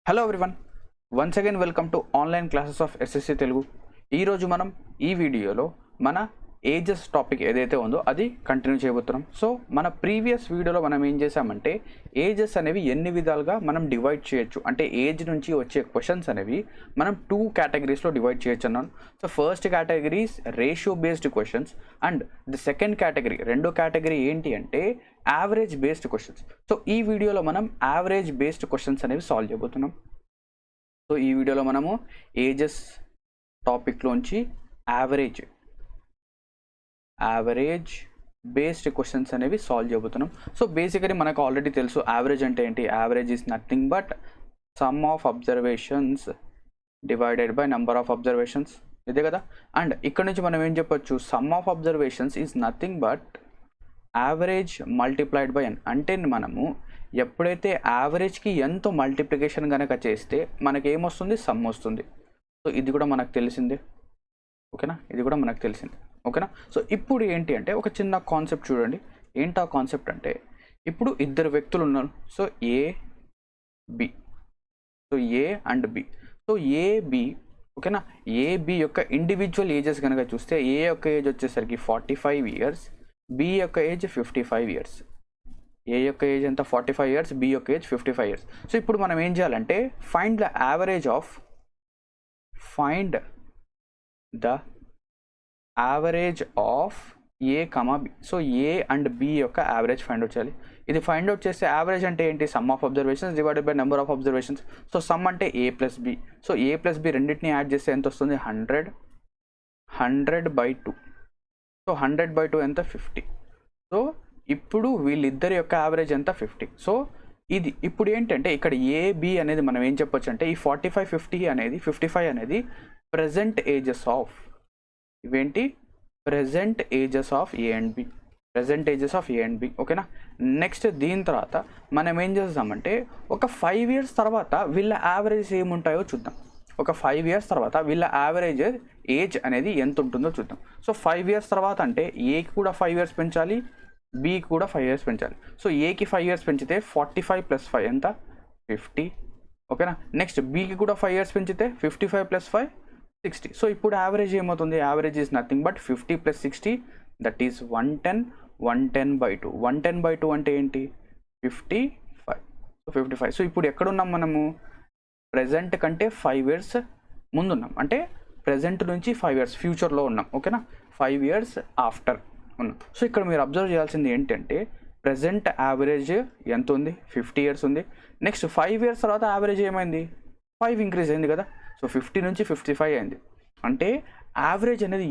Hello everyone, once again welcome to online classes of SSC Telugu. ఈరోజు మనం ఈ వీడియోలో మన ఏజెస్ టాపిక్ ఏదైతే ఉందో అది కంటిన్యూ చేయబోతున్నాం. సో మన ప్రీవియస్ వీడియోలో మనం ఏం చేసామంటే ఏజెస్ అనేవి ఎన్ని విధాలుగా మనం డివైడ్ చేయొచ్చు, అంటే ఏజ్ నుంచి వచ్చే క్వశ్చన్స్ అనేవి మనం 2 కేటగిరీస్లో డివైడ్ చేయొచ్చు అన్నాను. So first categories ratio based questions and the second category, రెండో కేటగిరీ ఏంటి అంటే యావరేజ్ బేస్డ్ క్వశ్చన్స్. సో ఈ వీడియోలో మనం యావరేజ్ బేస్డ్ క్వశ్చన్స్ అనేవి సాల్వ్ చేయబోతున్నాం. సో ఈ వీడియోలో మనము ఏజెస్ టాపిక్లోంచి యావరేజ్ బేస్డ్ క్వశ్చన్స్ అనేవి సాల్వ్ చేయబోతున్నాం. సో బేసికలీ మనకు ఆల్రెడీ తెలుసు యావరేజ్ అంటే ఏంటి. Average is nothing but some of observations divided by number of observations, ఇదే కదా. అండ్ ఇక్కడ నుంచి మనం ఏం చెప్పొచ్చు, sum of observations is nothing but average multiplied by N. అంటే మనము ఎప్పుడైతే యావరేజ్కి ఎంతో మల్టిప్లికేషన్ కనుక చేస్తే మనకేమొస్తుంది, సమ్ వస్తుంది. సో ఇది కూడా మనకు తెలిసిందే, ఓకేనా, ఇది కూడా మనకు తెలిసిందే, ఓకేనా. సో ఇప్పుడు ఏంటి అంటే ఒక చిన్న కాన్సెప్ట్ చూడండి. ఏంటి ఆ కాన్సెప్ట్ అంటే, ఇప్పుడు ఇద్దరు వ్యక్తులు ఉన్నారు. So A B, so A and B. So A B, ఓకేనా, ఏ బి యొక్క ఇండివిజువల్ ఏజెస్ కనుక చూస్తే ఏ యొక్క ఏజ్ వచ్చేసరికి 45 ఇయర్స్, బి యొక్క ఏజ్ 55 ఇయర్స్. ఏ యొక్క ఏజ్ ఎంత, 45 ఇయర్స్, బి యొక్క ఏజ్ 55 ఇయర్స్. సో ఇప్పుడు మనం ఏం చేయాలంటే find the average of A comma B. So A and B యొక్క యావరేజ్ ఫైండ్ అవుట్ చేయాలి. ఇది ఫైండ్ అవుట్ చేస్తే యావరేజ్ అంటే ఏంటి, some of observations divided by number of observations. So some అంటే ఏ plus B. So A plus B రెండింటిని add చేస్తే ఎంత వస్తుంది, 100/2. సో 100/2 ఎంత, 50. సో ఇప్పుడు వీళ్ళిద్దరి యొక్క యావరేజ్ ఎంత, 50. సో ఇది ఇప్పుడు ఏంటంటే ఇక్కడ ఏబి అనేది మనం ఏం చెప్పొచ్చు అంటే ఈ 55 అనేది ప్రజెంట్ ఏజెస్ ఆఫ్, ఇవేంటి, present ages of A and B, ఓకేనా. నెక్స్ట్ దీని తర్వాత మనం ఏం చేద్దామంటే ఒక 5 ఇయర్స్ తర్వాత వీళ్ళ యావరేజ్ ఏముంటాయో చూద్దాం. ఒక 5 ఇయర్స్ తర్వాత వీళ్ళ యావరేజ్ ఏజ్ అనేది ఎంత ఉంటుందో చూద్దాం. సో 5 ఇయర్స్ తర్వాత అంటే ఏకి కూడా 5 ఇయర్స్ పెంచాలి, బికి కూడా 5 ఇయర్స్ పెంచాలి. సో ఏకి 5 ఇయర్స్ పెంచితే 45 + 5 ఎంత, 50, ఓకేనా. నెక్స్ట్ బికి కూడా 5 ఇయర్స్ పెంచితే 55 + 5 60. సో ఇప్పుడు యావరేజ్ ఏమవుతుంది, average is nothing but 50 + 60 that is 110/2. 110/2 అంటే ఏంటి, 55. సో 55. సో ఇప్పుడు ఎక్కడున్నాం మనము, ప్రజెంట్ కంటే 5 ఇయర్స్ ముందున్నాం, అంటే ప్రజెంట్ నుంచి 5 ఇయర్స్ ఫ్యూచర్లో ఉన్నాం, ఓకేనా. 5 ఇయర్స్ ఆఫ్టర్ ఉన్నాం. సో ఇక్కడ మీరు అబ్జర్వ్ చేయాల్సింది ఏంటంటే ప్రజెంట్ యావరేజ్ ఎంత ఉంది, 50 ఇయర్స్ ఉంది. నెక్స్ట్ 5 ఇయర్స్ తర్వాత యావరేజ్ ఏమైంది, 5 ఇంక్రీజ్ అయింది కదా. సో 50 నుంచి 55 అయింది. అంటే యావరేజ్ అనేది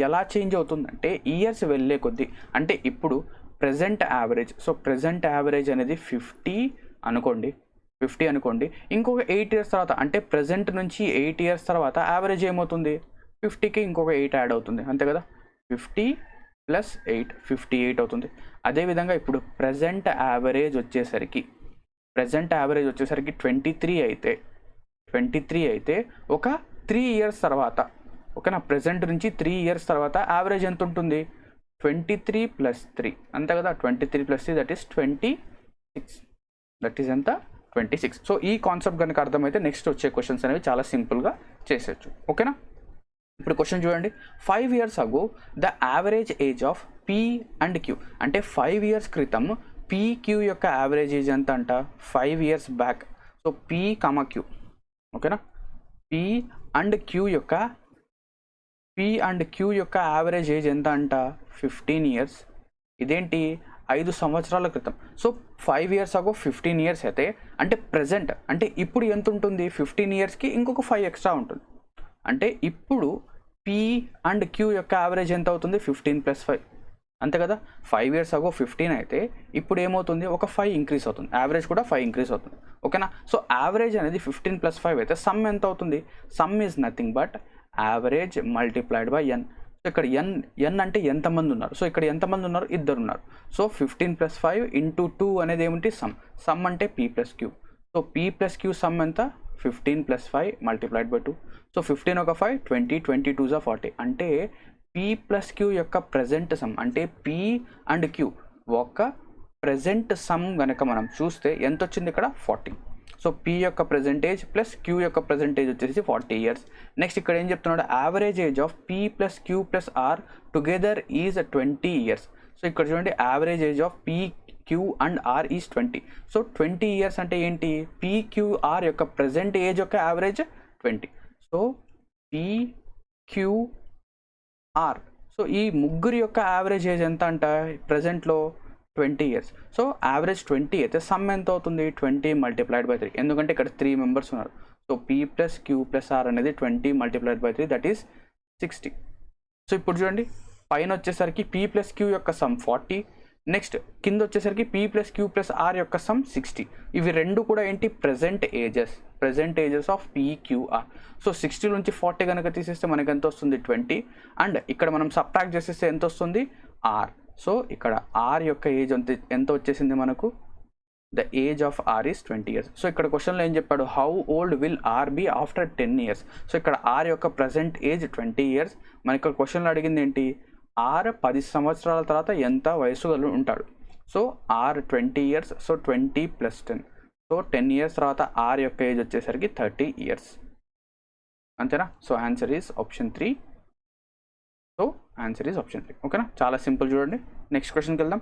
ఎలా చేంజ్ అవుతుందంటే ఇయర్స్ వెళ్ళే కొద్దీ, అంటే ఇప్పుడు present average, so present average అనేది 50 అనుకోండి, ఇంకొక 8 ఇయర్స్ తర్వాత, అంటే ప్రజెంట్ నుంచి 8 ఇయర్స్ తర్వాత యావరేజ్ ఏమవుతుంది, 50కి ఇంకొక 8 యాడ్ అవుతుంది, అంతే కదా. 50 + 8 58 అవుతుంది. అదేవిధంగా ఇప్పుడు ప్రజెంట్ యావరేజ్ వచ్చేసరికి 23 అయితే ఒక 3 ఇయర్స్ తర్వాత, ఓకేనా, ప్రజెంట్ నుంచి 3 ఇయర్స్ తర్వాత యావరేజ్ ఎంత ఉంటుంది, 23 + 3 అంతే కదా. 23 + 3 దట్ ఈస్ 26, దట్ ఈస్ ఎంత, 26. సో ఈ కాన్సెప్ట్ కనుక అర్థమైతే నెక్స్ట్ వచ్చే క్వశ్చన్స్ అనేవి చాలా సింపుల్గా చేసేయచ్చు, ఓకేనా. ఇప్పుడు క్వశ్చన్ చూడండి. 5 years ago the average age of P and Q. అంటే 5 ఇయర్స్ క్రితం PQ యొక్క యావరేజ్ ఏజ్ ఎంత అంట, 5 years back. So P, Q, ఓకేనా. P అండ్ Q యొక్క యావరేజ్ ఏజ్ ఎంత అంట, 15 ఇయర్స్. ఇదేంటి, 5 సంవత్సరాల క్రితం. సో 5 ఇయర్స్ అగో 15 ఇయర్స్ అయితే అంటే ప్రజెంట్, అంటే ఇప్పుడు ఎంత ఉంటుంది, 15 ఇయర్స్కి ఇంకొక 5 ఎక్స్ట్రా ఉంటుంది. అంటే ఇప్పుడు P అండ్ Q యొక్క యావరేజ్ ఎంత అవుతుంది, 15 + 5 అంతే కదా. 5 ఇయర్స్ అగో 15 అయితే ఇప్పుడు ఏమవుతుంది, ఒక 5 ఇంక్రీజ్ అవుతుంది, యావరేజ్ కూడా 5 ఇంక్రీజ్ అవుతుంది, ఓకేనా. సో యావరేజ్ అనేది 15 + 5 అయితే సమ్ ఎంత అవుతుంది, sum is nothing but average multiplied by N. So ఇక్కడ ఎన్ అంటే ఎంతమంది ఉన్నారు. సో ఇక్కడ ఎంతమంది ఉన్నారు, ఇద్దరు ఉన్నారు. సో 15 + 5 × 2 అనేది ఏమిటి, సమ్ అంటే P + Q. So P + Q some ఎంత, 15 + 5 మల్టిప్లైడ్ బై 2. సో 15 ఒక 5, 20, 20 2 = 40. అంటే P + Q యొక్క ప్రజెంట్ సమ్, అంటే P అండ్ Q ఒక ప్రజెంట్ సమ్ కనుక మనం చూస్తే ఎంత వచ్చింది ఇక్కడ, 40. సో పీ యొక్క ప్రజెంట్ ఏజ్ ప్లస్ క్యూ యొక్క ప్రజెంట్ ఏజ్ వచ్చేసి 40 years. నెక్స్ట్ ఇక్కడ ఏం చెప్తున్నాడు, average age of P plus Q plus R together is 20 years. So ఇక్కడ చూడండి average age of P Q and R is 20. So 20 years అంటే ఏంటి, పీ క్యూ ఆర్ యొక్క ప్రజెంట్ ఏజ్ యొక్క average 20. So P Q R, so ఈ ముగ్గురు యొక్క average age ఎంత అంట ప్రజెంట్లో 20 years. సో యావరేజ్ 20 అయితే సమ్ ఎంత అవుతుంది, 20 multiplied by 3, ఎందుకంటే ఇక్కడ 3 members ఉన్నారు. So P plus Q plus R అనేది 20 multiplied by 3 that is 60. So ఇప్పుడు చూడండి పైన వచ్చేసరికి పీ ప్లస్ క్యూ యొక్క సమ్ 40, నెక్స్ట్ కింద వచ్చేసరికి P plus Q plus R యొక్క సమ్ 60. ఇవి రెండు కూడా ఏంటి, present ages of P Q R. So 60 నుంచి 40 కనుక తీసేస్తే మనకి ఎంత వస్తుంది 20, అండ్ ఇక్కడ మనం సబ్ట్రాక్ట్ చేసేస్తే ఎంత వస్తుంది ఆర్. సో ఇక్కడ ఆర్ యొక్క ఏజ్ ఎంత వచ్చేసింది మనకు, the age of R is 20 years. So ఇక్కడ క్వశ్చన్లో ఏం చెప్పాడు, how old will R be after 10 years. So ఇక్కడ ఆర్ యొక్క ప్రజెంట్ ఏజ్ 20 years. మన ఇక్కడ క్వశ్చన్లో అడిగింది ఏంటి, ఆర్ 10 సంవత్సరాల తర్వాత ఎంత వయసు ఉంటాడు. సో ఆర్ 20 years, సో 20 + 10, సో 10 years తర్వాత ఆర్ యొక్క ఏజ్ వచ్చేసరికి 30 years. అంతేనా. So answer is option 3. So answer is option 3. ఓకేనా, చాలా సింపుల్. చూడండి నెక్స్ట్ క్వశ్చన్కి వెళ్దాం.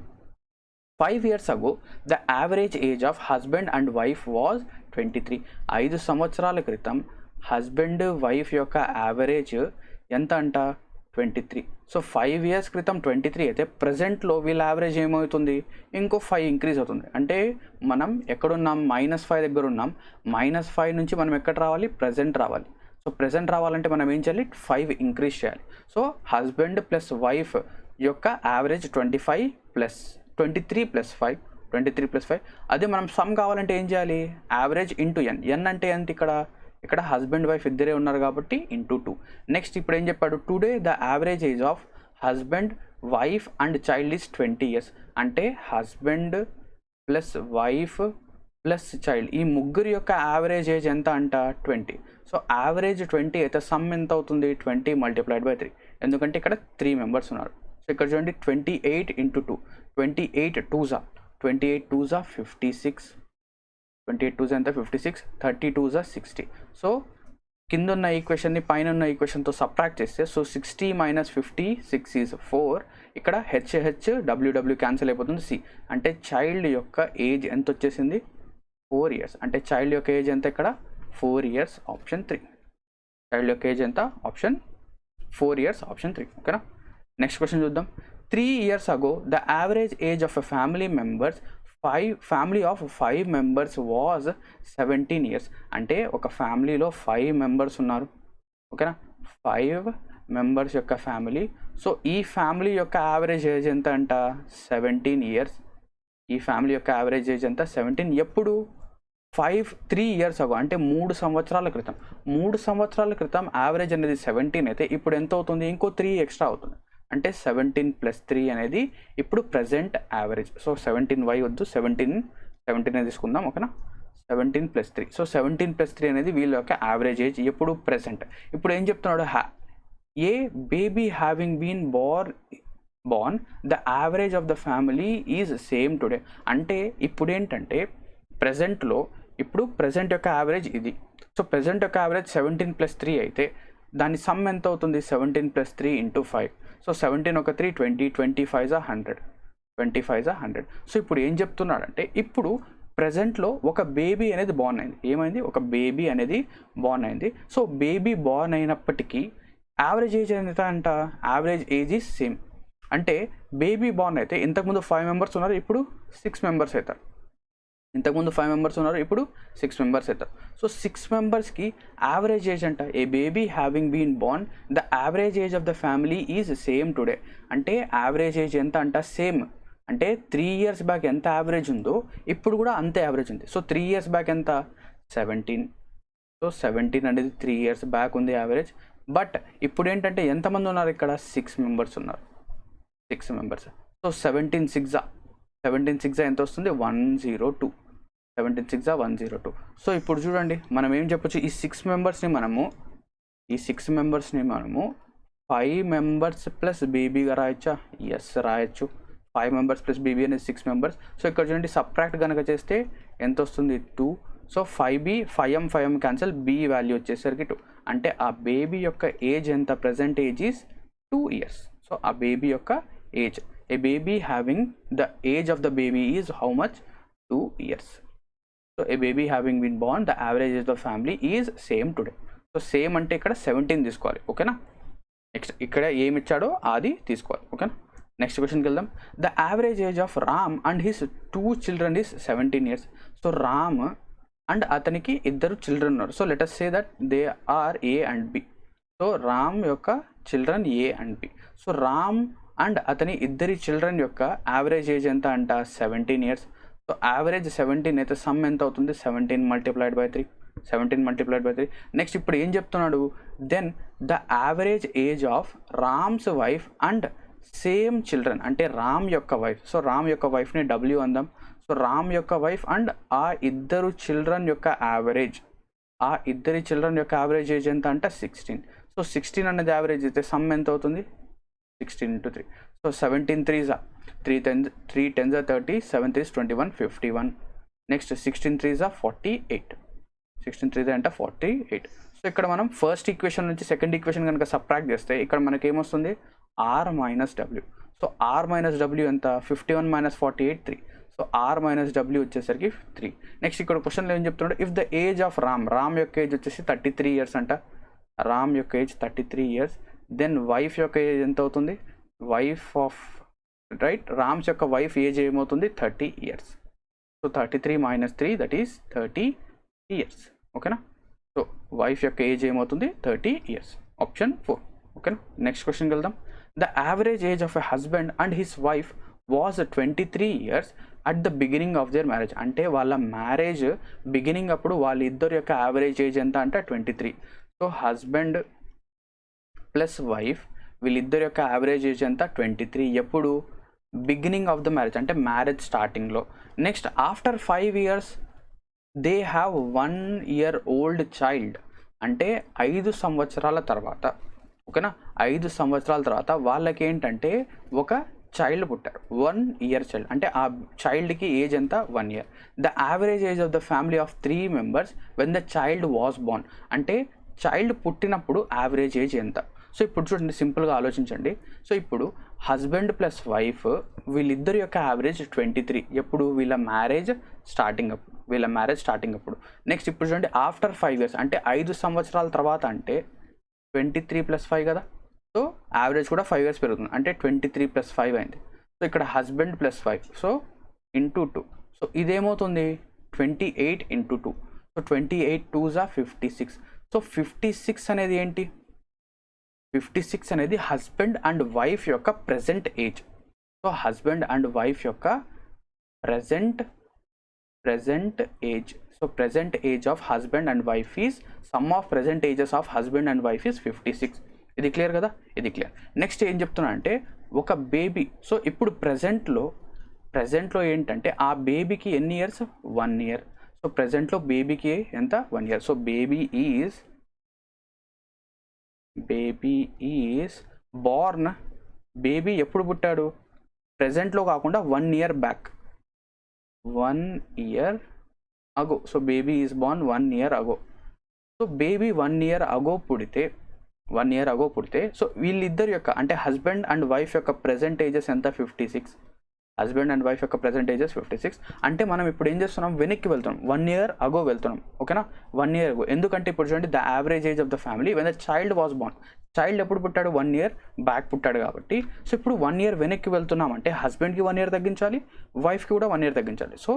5 years ago the average age of husband and wife was 23. 5 సంవత్సరాల క్రితం హస్బెండ్ వైఫ్ యొక్క యావరేజ్ ఎంత అంట 23. సో 5 years క్రితం 23 అయితే ప్రజెంట్లో వీళ్ళ యావరేజ్ ఏమవుతుంది, ఇంకో 5 ఇంక్రీజ్ అవుతుంది. అంటే మనం ఎక్కడున్నాం, -5 దగ్గర ఉన్నాం. -5 నుంచి మనం ఎక్కడ రావాలి, ప్రజెంట్ రావాలి. సో ప్రజెంట్ రావాలంటే మనం ఏం చేయాలి, 5 ఇంక్రీజ్ చేయాలి. సో హస్బెండ్ ప్లస్ వైఫ్ యొక్క యావరేజ్ 23 + 5. అదే మనం సమ్ కావాలంటే ఏం చేయాలి, యావరేజ్ ఇంటూ ఎన్ అంటే ఎంత, ఇక్కడ హస్బెండ్ వైఫ్ ఇద్దరే ఉన్నారు కాబట్టి × 2. నెక్స్ట్ ఇప్పుడు ఏం చెప్పాడు, today the average age of husband wife and child is 20 years. అంటే husband plus wife plus child ఈ ముగ్గురు యొక్క యావరేజ్ ఏజ్ ఎంత అంట 20. సో యావరేజ్ 20 అయితే సమ్ ఎంత అవుతుంది, 20 multiplied by 3, ఎందుకంటే ఇక్కడ 3 members ఉన్నారు. సో ఇక్కడ చూడండి 28 × 2, 28 2s 56, 28 2s ఎంత 56, 30 2s 60. సో కింద ఉన్న ఈక్వేషన్ని పైన ఉన్న ఈక్వేషన్తో సబ్ట్రాక్ట్ చేస్తే, సో 60 - 56 ఈజ్ 4. ఇక్కడ WW క్యాన్సిల్ అయిపోతుంది. సి అంటే చైల్డ్ యొక్క ఏజ్ ఎంత వచ్చేసింది 4 years. అంటే చైల్డ్ యొక్క ఏజ్ ఎంత ఇక్కడ 4 years, ఆప్షన్ 3. చైల్డ్ యొక్క ఏజ్ ఎంత, ఆప్షన్ 4 years, ఆప్షన్ 3. ఓకేనా. నెక్స్ట్ క్వశ్చన్ చూద్దాం. 3 years ago the average age of a family of 5 members was 17 years. అంటే ఒక ఫ్యామిలీలో 5 members ఉన్నారు. ఓకేనా, 5 members యొక్క ఫ్యామిలీ. సో ఈ ఫ్యామిలీ యొక్క యావరేజ్ ఏజ్ ఎంత అంట 17 years. ఈ ఫ్యామిలీ యొక్క యావరేజ్ ఏజ్ ఎంత 17. ఎప్పుడు 3 years ago అంటే 3 సంవత్సరాల క్రితం. 3 సంవత్సరాల క్రితం యావరేజ్ అనేది 17 అయితే ఇప్పుడు ఎంత అవుతుంది, ఇంకో 3 ఎక్స్ట్రా అవుతుంది. అంటే 17 + 3 అనేది ఇప్పుడు ప్రజెంట్ యావరేజ్. సో 17y వద్దు, 17 తీసుకుందాం. ఓకేనా, 17 + 3. సో 17 + 3 అనేది వీళ్ళ యొక్క యావరేజ్ ఏజ్ ఎప్పుడు ప్రెసెంట్. ఇప్పుడు ఏం చెప్తున్నాడు, a baby having been born the average of the family is same today. అంటే ఇప్పుడు ఏంటంటే ప్రజెంట్లో ఇప్పుడు ప్రజెంట్ యొక్క యావరేజ్ ఇది. సో ప్రజెంట్ యొక్క యావరేజ్ 17 + 3 అయితే దాని సమ్ ఎంత అవుతుంది, 17 + 3 × 5. సో 17 ఒక 3 20, 25 100. సో ఇప్పుడు ఏం చెప్తున్నాడంటే ఇప్పుడు ప్రజెంట్లో ఒక బేబీ అనేది బార్న్ అయింది. ఏమైంది, ఒక బేబీ అనేది బార్న్ అయింది. సో బేబీ బార్న్ అయినప్పటికీ యావరేజ్ ఏజ్ ఎంత అంట, యావరేజ్ ఏజ్ ఈజ్ సేమ్. అంటే బేబీ బార్న్ అయితే ఇంతకుముందు 5 members ఉన్నారు, ఇప్పుడు 6 members అవుతారు. ఇంతకుముందు 5 members ఉన్నారు, ఇప్పుడు 6 members అవుతారు. సో 6 membersకి యావరేజ్ ఏజ్ అంట, a baby having been born the average age of the family is same today. అంటే యావరేజ్ ఏజ్ ఎంత అంట సేమ్. అంటే 3 years బ్యాక్ ఎంత యావరేజ్ ఉందో ఇప్పుడు కూడా అంతే యావరేజ్ ఉంది. సో 3 years బ్యాక్ ఎంత 17. సో 17 అనేది 3 years బ్యాక్ ఉంది యావరేజ్. బట్ ఇప్పుడు ఏంటంటే ఎంతమంది ఉన్నారు ఇక్కడ, 6 members ఉన్నారు, 6 members. సో 17 6 ఎంత వస్తుంది 102. 17 6 102. సో ఇప్పుడు చూడండి మనం ఏం చెప్పొచ్చు, ఈ 6 membersని మనము 5 members ప్లస్ బేబీగా రాయొచ్చా, ఎస్ రాయొచ్చు. 5 members ప్లస్ బేబీ అనేది 6 members. సో ఇక్కడ చూడండి సబ్ట్రాక్ట్ కనుక చేస్తే ఎంత వస్తుంది 2, so 5b 5m cancel, b value వచ్చేసరికి 2. అంటే ఆ బేబీ యొక్క ఏజ్ ఎంత? Present age is 2 years. So ఆ బేబీ యొక్క age, a baby having the age of the baby is how much? 2 years. So a baby having been born, the average age of family is same today. So same అంటే ఇక్కడ 17 తీసుకోవాలి. ఓకేనా? Next ఇక్కడ ఏమి ఇచ్చాడో అది తీసుకోవాలి. ఓకేనా? నెక్స్ట్ క్వశ్చన్కి వెళ్దాం. The average age of Ram and his 2 children is 17 years. So Ram and అతనికి 2 children ఉన్నారు. So let us say that they are A and B. So Ram యొక్క children A and B. So Ram and అతని 2 children యొక్క average age ఎంత అంట? 17 years. So average 17 అయితే sum ఎంత అవుతుంది? 17 multiplied by 3. 17 multiplied by 3. Next ఇప్పుడు ఏం చెప్తున్నాడు? Then the average age of Ram's wife and same children, అంటే రామ్ యొక్క వైఫ్. సో రామ్ యొక్క వైఫ్ని డబ్ల్యూ అందాం. సో రామ్ యొక్క వైఫ్ అండ్ ఆ 2 children యొక్క యావరేజ్, ఆ 2 children యొక్క యావరేజ్ ఏజ్ ఎంత అంటే 16. సో 16 అనేది యావరేజ్ అయితే సమ్ ఎంత అవుతుంది? 16 into 3. So 17 3s 3 10s 30, 7 3s 21, 51. Next 16 3s 48. 16 3s అంటే 48. సో ఇక్కడ మనం ఫస్ట్ ఈక్వేషన్ నుంచి సెకండ్ ఈక్వేషన్ కనుక సబ్ట్రాక్ట్ చేస్తే ఇక్కడ మనకి ఏమొస్తుంది? R minus W. So R minus W ఎంత? 51 - 48 3. సో ఆర్ మైనస్ డబ్ల్యూ వచ్చేసరికి 3. నెక్స్ట్ ఇక్కడ క్వశ్చన్లో ఏం చెప్తున్నాడు? If the age of Ram యొక్క ఏజ్ వచ్చేసి 33 years అంట. రామ్ యొక్క ఏజ్ 33 years. దెన్ వైఫ్ యొక్క ఏజ్ ఎంత అవుతుంది? వైఫ్ ఆఫ్ రైట్ రామ్స్ యొక్క వైఫ్ ఏజ్ ఏమవుతుంది? 30 years. So 33 - 3 that is 30 years. ఓకేనా? సో వైఫ్ యొక్క ఏజ్ ఏమవుతుంది? 30 years. ఆప్షన్ 4. ఓకేనా? నెక్స్ట్ క్వశ్చన్కి వెళ్దాం. The average age of a husband and his wife was 23 years at the beginning of their marriage. అంటే వాళ్ళ మ్యారేజ్ బిగినింగ్ అప్పుడు వాళ్ళిద్దరు యొక్క యావరేజ్ ఏజ్ ఎంత అంటే 23. సో హస్బెండ్ ప్లస్ వైఫ్ వీళ్ళిద్దరు యొక్క యావరేజ్ ఏజ్ ఎంత? 23. ఎప్పుడు? బిగినింగ్ ఆఫ్ ద మ్యారేజ్, అంటే మ్యారేజ్ స్టార్టింగ్లో. Next after 5 years they have 1 year old child. అంటే 5 సంవత్సరాల తర్వాత, ఓకేనా, 5 సంవత్సరాల తర్వాత వాళ్ళకి ఏంటంటే ఒక చైల్డ్ పుట్టారు. 1 year చైల్డ్, అంటే ఆ చైల్డ్కి ఏజ్ ఎంత? 1 year. The average age of the family of 3 members when the child was Born. అంటే చైల్డ్ పుట్టినప్పుడు యావరేజ్ ఏజ్ ఎంత? సో ఇప్పుడు చూడండి, సింపుల్గా ఆలోచించండి. సో ఇప్పుడు హస్బెండ్ ప్లస్ వైఫ్ వీళ్ళిద్దరి యొక్క యావరేజ్ 23. ఎప్పుడు? వీళ్ళ మ్యారేజ్ స్టార్టింగ్ అప్పుడు. నెక్స్ట్ ఇప్పుడు చూడండి, ఆఫ్టర్ 5 years అంటే 5 సంవత్సరాల తర్వాత, అంటే 23 + 5 కదా. సో యావరేజ్ కూడా 5 years పెరుగుతుంది, అంటే 23 + 5 అయింది. సో ఇక్కడ husband plus wife, so into 2. So ఇదేమవుతుంది? 28 × 2. So 28 2s 56. సో 56 అనేది ఏంటి? 56 అనేది హస్బెండ్ అండ్ వైఫ్ యొక్క present age. So husband and wife యొక్క present age. So present age of husband and wife is sum of present ages of husband and wife is 56. ఇది clear కదా? ఇది clear. Next ఏం చెప్తున్నా అంటే ఒక baby. So ఇప్పుడు ప్రెజెంట్లో ఏంటంటే ఆ బేబీకి ఎన్ని ఇయర్స్? 1 year. సో ప్రెజెంట్లో బేబీకి ఎంత? 1 year. So baby is Born. Baby ఎప్పుడు పుట్టాడు? ప్రెజెంట్లో కాకుండా 1 year back, 1 year ago. So baby is Born 1 year ago. So baby 1 year ago పుడితే సో వీళ్ళిద్దరు యొక్క, అంటే హస్బెండ్ అండ్ వైఫ్ యొక్క ప్రెజెంట్ ఏజెస్ ఎంత? 56. హస్బెండ్ అండ్ వైఫ్ యొక్క ప్రెజెంట్ ఏజెస్ 56. అంటే మనం ఇప్పుడు ఏం చేస్తున్నాం? వెనక్కి వెళ్తున్నాం, 1 year ago వెళ్తున్నాం. ఓకేనా? 1 year ago. ఎందుకంటే ఇప్పుడు చూడండి, the average age of the family when the child was Born. Child ఎప్పుడు పుట్టాడు? 1 year బ్యాక్ పుట్టాడు కాబట్టి. సో ఇప్పుడు 1 year వెనక్కి వెళ్తున్నాం అంటే హస్బెండ్కి 1 year తగ్గించాలి, వైఫ్కి కూడా 1 year తగ్గించాలి. సో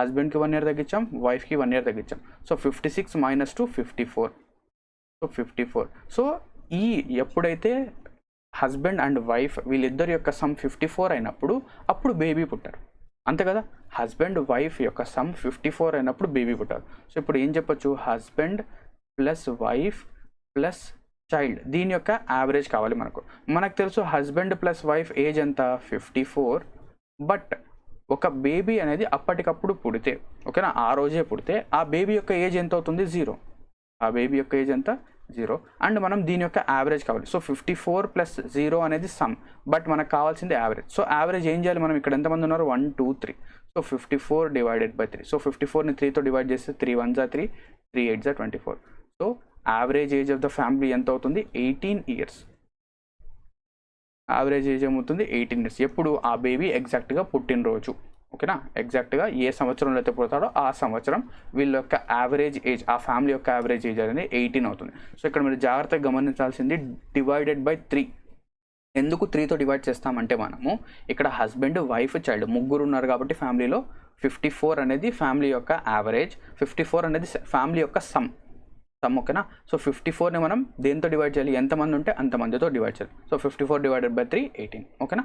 హస్బెండ్కి 1 year తగ్గించాం, వైఫ్కి 1 year తగ్గించాం. సో 56 - 2 54. సో 54. సో ఈ ఎప్పుడైతే హస్బెండ్ అండ్ వైఫ్ వీళ్ళిద్దరి యొక్క సమ్ 54 అయినప్పుడు అప్పుడు బేబీ పుట్టారు, అంతే కదా? హస్బెండ్ వైఫ్ యొక్క సమ్ 54 అయినప్పుడు బేబీ పుట్టారు. సో ఇప్పుడు ఏం చెప్పొచ్చు? Husband plus wife plus child, దీని యొక్క యావరేజ్ కావాలి మనకు తెలుసు హస్బెండ్ ప్లస్ వైఫ్ ఏజ్ ఎంత? 54. బట్ ఒక బేబీ అనేది అప్పటికప్పుడు పుడితే, ఓకేనా, ఆ రోజే పుడితే ఆ బేబీ యొక్క ఏజ్ ఎంత అవుతుంది? 0. ఆ బేబీ యొక్క ఏజ్ ఎంత? 0. అండ్ మనం దీని యొక్క యావరేజ్ కావాలి. సో 54 + 0 అనేది సమ్, బట్ మనకు కావాల్సింది యావరేజ్. సో యావరేజ్ ఏం చేయాలి మనం? ఇక్కడ ఎంతమంది ఉన్నారు? 1 2 3. So 54 divided by 3. సో 54ని 3తో డివైడ్ చేస్తే 3 1 జా 3, 3 8 జా 24. So average age of the family ఎంత అవుతుంది? 18 ఇయర్స్. యావరేజ్ ఏజ్ ఏమవుతుంది? 18 ఇయర్స్. ఎప్పుడు? ఆ బేబీ ఎగ్జాక్ట్గా పుట్టినరోజు. ఓకేనా? ఎగ్జాక్ట్గా ఏ సంవత్సరంలో అయితే పుడతాడో ఆ సంవత్సరం వీళ్ళ యొక్క యావరేజ్ ఏజ్, ఆ ఫ్యామిలీ యొక్క యావరేజ్ ఏజ్ అనేది 18 అవుతుంది. సో ఇక్కడ మీరు జాగ్రత్తగా గమనించాల్సింది డివైడెడ్ బై 3. ఎందుకు 3తో డివైడ్ చేస్తామంటే మనము ఇక్కడ హస్బెండ్, వైఫ్, చైల్డ్ ముగ్గురు ఉన్నారు కాబట్టి ఫ్యామిలీలో 54 అనేది ఫ్యామిలీ యొక్క యావరేజ్, 54 అనేది ఫ్యామిలీ యొక్క సమ్. ఓకేనా? సో 54ని మనం దేంతో డివైడ్ చేయాలి? ఎంతమంది ఉంటే అంతమందితో డివైడ్ చేయాలి. So 54 divided by 3 18. ఓకేనా?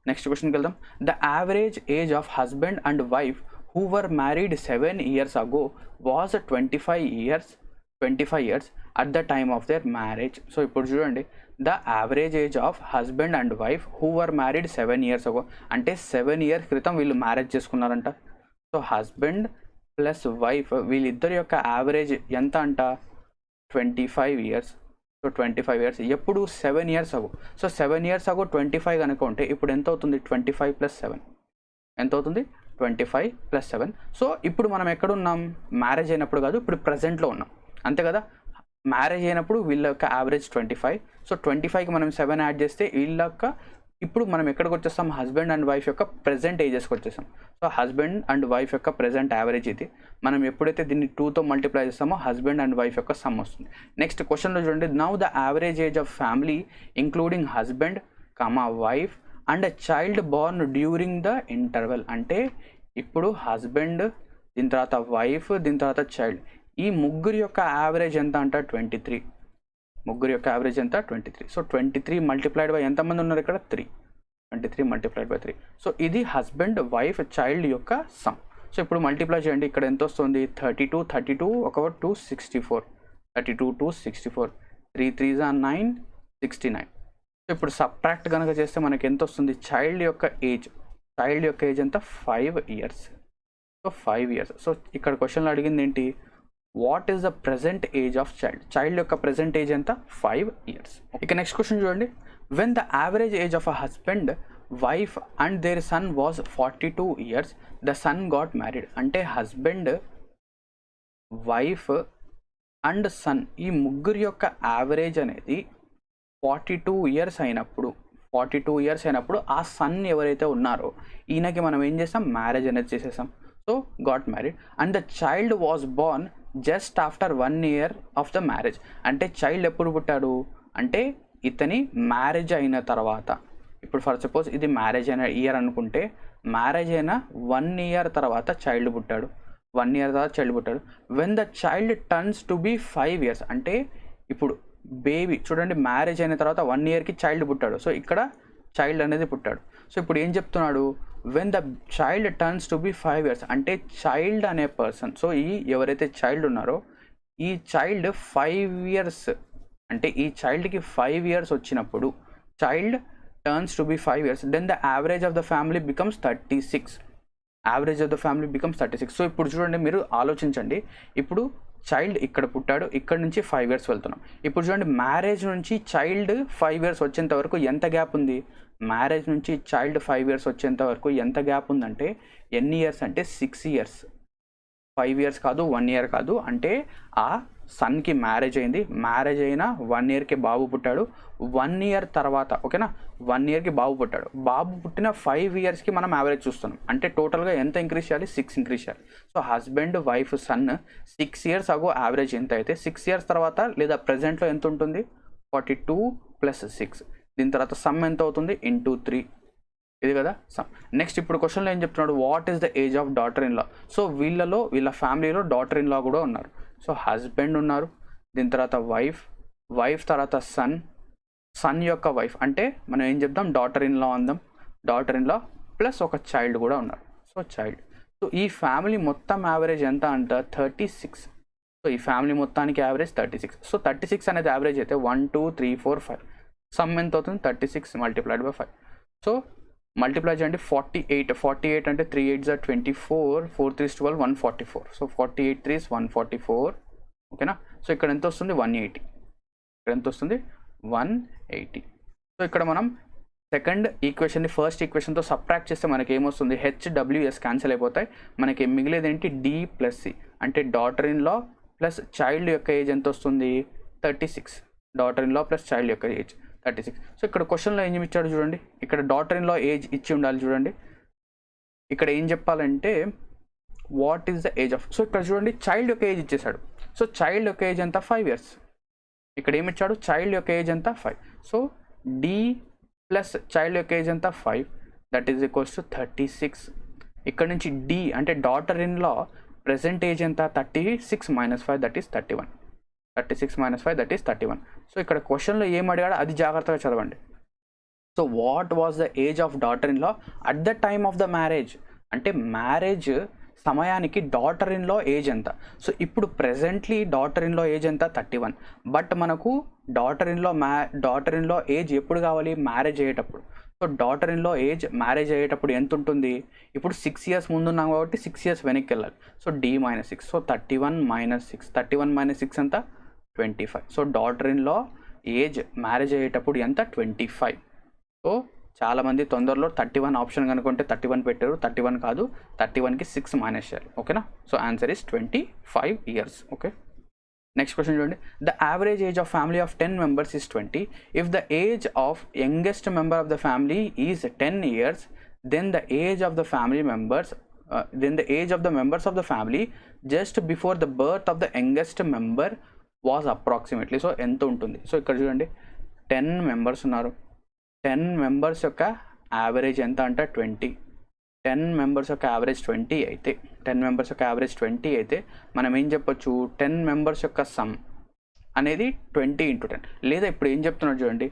నెక్స్ట్ క్వశ్చన్కి వెళ్దాం. The average age of husband and wife who were married 7 years ago was 25 years at the time of their marriage. So ఇప్పుడు చూడండి, the average age of husband and wife who were married 7 years ago అంటే 7 years క్రితం వీళ్ళు marriage చేసుకున్నారంట. So husband plus wife వీళ్ళిద్దరి యొక్క average ఎంత అంట? 25 years. సో 25 years ఎప్పుడు? 7 years ago. So 7 years ago 25 కనుక ఉంటే ఇప్పుడు ఎంత అవుతుంది? 25 + 7 ఎంత అవుతుంది? 25 + 7. సో ఇప్పుడు మనం ఎక్కడున్నాం? మ్యారేజ్ అయినప్పుడు కాదు, ఇప్పుడు ప్రజెంట్లో ఉన్నాం, అంతే కదా? మ్యారేజ్ అయినప్పుడు వీళ్ళ యొక్క యావరేజ్ 25. సో 25కి మనం 7 యాడ్ చేస్తే వీళ్ళ యొక్క ఇప్పుడు మనం ఎక్కడికి వచ్చేస్తాం? హస్బెండ్ అండ్ వైఫ్ యొక్క ప్రెజెంట్ ఏజెస్కి వచ్చేసాం. సో హస్బెండ్ అండ్ వైఫ్ యొక్క ప్రెజెంట్ యావరేజ్ ఇది. మనం ఎప్పుడైతే దీన్ని 2తో మల్టిప్లై చేస్తామో హస్బెండ్ అండ్ వైఫ్ యొక్క సమ్ వస్తుంది. నెక్స్ట్ క్వశ్చన్లో చూడండి, now the average age of family including husband, wife and child Born during the interval. అంటే ఇప్పుడు హస్బెండ్, దీని తర్వాత వైఫ్, దీని తర్వాత చైల్డ్, ఈ ముగ్గురు యొక్క యావరేజ్ ఎంత అంట? 23. ముగ్గురు యొక్క యావరేజ్ ఎంత? 23. సో 23 మల్టిప్లైడ్ బై ఎంతమంది ఉన్నారు ఇక్కడ? 3. 23 మల్టిప్లైడ్ బై 3. సో ఇది హస్బెండ్, వైఫ్, చైల్డ్ యొక్క సమ్. సో ఇప్పుడు మల్టిప్లై చేయండి, ఇక్కడ ఎంత వస్తుంది? 32 ఒక 2 64, 32 2 64, 3 3 9 69. సో ఇప్పుడు సబ్ట్రాక్ట్ కనుక చేస్తే మనకి ఎంత వస్తుంది? చైల్డ్ యొక్క ఏజ్ ఎంత? 5 years. So 5 years. సో ఇక్కడ క్వశ్చన్లో అడిగింది ఏంటి? What is the present age of child యొక్క ప్రెజెంట్ ఏజ్ ఎంత? 5 years. ఇక నెక్స్ట్ క్వశ్చన్ చూడండి, when the average age of a husband, wife and their son was 42 years the son got married. అంటే husband, wife and son ఈ ముగ్గురు యొక్క average అనేది 42 years అయినప్పుడు ఆ సన్ ఎవరైతే ఉన్నారో ఈయనకి మనం ఏం చేస్తాం? మ్యారేజ్ అనేది చేసేసాం. So got married. And the child was Born just after 1 year of the marriage. అంటే చైల్డ్ ఎప్పుడు పుట్టాడు? అంటే ఇతని మ్యారేజ్ అయిన తర్వాత. ఇప్పుడు ఫర్ సపోజ్ ఇది మ్యారేజ్ అయిన ఇయర్ అనుకుంటే, మ్యారేజ్ అయిన 1 year తర్వాత చైల్డ్ పుట్టాడు. 1 year తర్వాత చైల్డ్ పుట్టాడు. When the child turns to be 5 years అంటే ఇప్పుడు బేబీ చూడండి, మ్యారేజ్ అయిన తర్వాత 1 yearకి చైల్డ్ పుట్టాడు. సో ఇక్కడ చైల్డ్ అనేది పుట్టాడు. సో ఇప్పుడు ఏం చెప్తున్నాడు? When the child turns to be 5 years అంటే చైల్డ్ అనే పర్సన్, సో ఈ ఎవరైతే చైల్డ్ ఉన్నారో ఈ చైల్డ్ 5 years అంటే ఈ చైల్డ్కి 5 years వచ్చినప్పుడు, child turns to be 5 years, then the average of the family becomes 36. Average of the family becomes 36. So ఇప్పుడు చూడండి, మీరు ఆలోచించండి, ఇప్పుడు చైల్డ్ ఇక్కడ పుట్టాడు, ఇక్కడ నుంచి 5 years వెళ్తున్నాం. ఇప్పుడు చూడండి, మ్యారేజ్ నుంచి చైల్డ్ 5 years వచ్చేంత వరకు ఎంత గ్యాప్ ఉంది? మ్యారేజ్ నుంచి చైల్డ్ 5 years వచ్చేంత వరకు ఎంత గ్యాప్ ఉందంటే ఎన్ని ఇయర్స్ అంటే 6 years. 5 years కాదు, 1 year కాదు. అంటే ఆ సన్కి మ్యారేజ్ అయింది, మ్యారేజ్ అయిన 1 yearకి బాబు పుట్టాడు, 1 year తర్వాత ఓకేనా 1 yearకి బాబు పుట్టాడు, బాబు పుట్టిన 5 yearsకి మనం యావరేజ్ చూస్తున్నాం. అంటే టోటల్గా ఎంత ఇంక్రీజ్ చేయాలి? 6 ఇంక్రీజ్ చేయాలి. So husband, wife, son 6 years ago average ఎంత అయితే 6 years తర్వాత లేదా ప్రజెంట్లో ఎంత ఉంటుంది? 42 + 6. దీని తర్వాత సమ్ ఎంత అవుతుంది? ఇంటూ 3. ఇది కదా సమ్. నెక్స్ట్ ఇప్పుడు క్వశ్చన్లో ఏం చెప్తున్నాడు? What is the age of daughter in law. So వీళ్ళ ఫ్యామిలీలో డాటర్ ఇన్ లా కూడా ఉన్నారు. సో హస్బెండ్ ఉన్నారు, దీని తర్వాత వైఫ్ తర్వాత సన్ యొక్క వైఫ్ అంటే మనం ఏం చెప్దాం? డాటర్ ఇన్ లా అందాం. డాటర్ ఇన్ లా ప్లస్ ఒక చైల్డ్ కూడా ఉన్నారు. So child. సో ఈ ఫ్యామిలీ మొత్తం యావరేజ్ ఎంత అంట? 36. సో ఈ ఫ్యామిలీ మొత్తానికి యావరేజ్ 36. సో 36 అనేది యావరేజ్ అయితే 1 2 3 4 5 సమ్ ఎంత అవుతుంది? 36 మల్టిప్లైడ్ బై 5. సో మల్టిప్లై చేయండి, 48 అంటే 3 8 = 24, 4 3 12, 144. సో 48 3 144 ఓకేనా. సో ఇక్కడ ఎంత వస్తుంది? 180. ఇక్కడ ఎంత వస్తుంది? 180. సో ఇక్కడ మనం సెకండ్ ఈక్వేషన్ని ఫస్ట్ ఈక్వేషన్తో సబ్ట్రాక్ట్ చేస్తే మనకి ఏమొస్తుంది, హెచ్డబ్ల్యూఎస్ క్యాన్సిల్ అయిపోతాయి, మనకి మిగిలేది ఏంటి డి ప్లస్ సి, అంటే daughter in law plus child యొక్క ఏజ్ ఎంత వస్తుంది 36, daughter in law plus child యొక్క ఏజ్ 36. సో ఇక్కడ క్వశ్చన్లో ఏం ఇచ్చాడు చూడండి, ఇక్కడ డాటర్ ఇన్ లా ఏజ్ ఇచ్చి ఉండాలి చూడండి, ఇక్కడ ఏం చెప్పాలంటే what is the age of, so ఇక్కడ చూడండి చైల్డ్ యొక్క ఏజ్ ఇచ్చేసాడు, సో చైల్డ్ యొక్క ఏజ్ ఎంత 5 years, ఇక్కడ ఏమి ఇచ్చాడు చైల్డ్ యొక్క ఏజ్ ఎంత 5, సో డి ప్లస్ చైల్డ్ యొక్క ఏజ్ ఎంత 5, దట్ ఈస్ ఈక్వల్స్ టు 36. ఇక్కడ నుంచి డి అంటే daughter in law present age ఎంత 36 - 5 that is 31, 36 - 5 that is 31. So ఇక్కడ క్వశ్చన్లో ఏం అడిగాడో అది జాగ్రత్తగా చదవండి. So what was the age of daughter in law at the time of the marriage, అంటే మ్యారేజ్ సమయానికి డాటర్ ఇన్ లా ఏజ్ ఎంత, సో ఇప్పుడు presently daughter in law age ఎంత 31, బట్ మనకు డాటర్ ఇన్ లా ఏజ్ ఎప్పుడు కావాలి, marriage అయ్యేటప్పుడు. So daughter in law age marriage అయ్యేటప్పుడు ఎంత ఉంటుంది, ఇప్పుడు 6 years ముందున్నాం కాబట్టి 6 years వెనక్కి వెళ్ళాలి, సో డి - 6, సో 31 - 6, 31 - 6 ఎంత 25. So daughter in law age marriage అయ్యేటప్పుడు ఎంత 25. సో చాలామంది తొందరలో 31 ఆప్షన్ కనుకుంటే 31 పెట్టారు, 31 కాదు, 31కి 6 మైనస్ చేయాలి, ఓకేనా. So answer is 25 years. Okay, next question చూడండి, the average age of family of 10 members is 20. If the age of youngest member of the family is 10 years, then the age of the family members of the family just before the birth of the youngest member was approximately. So ఎంత ఉంటుంది, so ఇక్కడ చూడండి 10 members ఉన్నారు, 10 members యొక్క average ఎంత అంటే 20, 10 members యొక్క average 20 అయితే, 10 members యొక్క యావరేజ్ 20 అయితే మనం ఏం చెప్పొచ్చు, 10 members యొక్క సమ్ అనేది 20 × 10, లేదా ఇప్పుడు ఏం చెప్తున్నాడు చూడండి,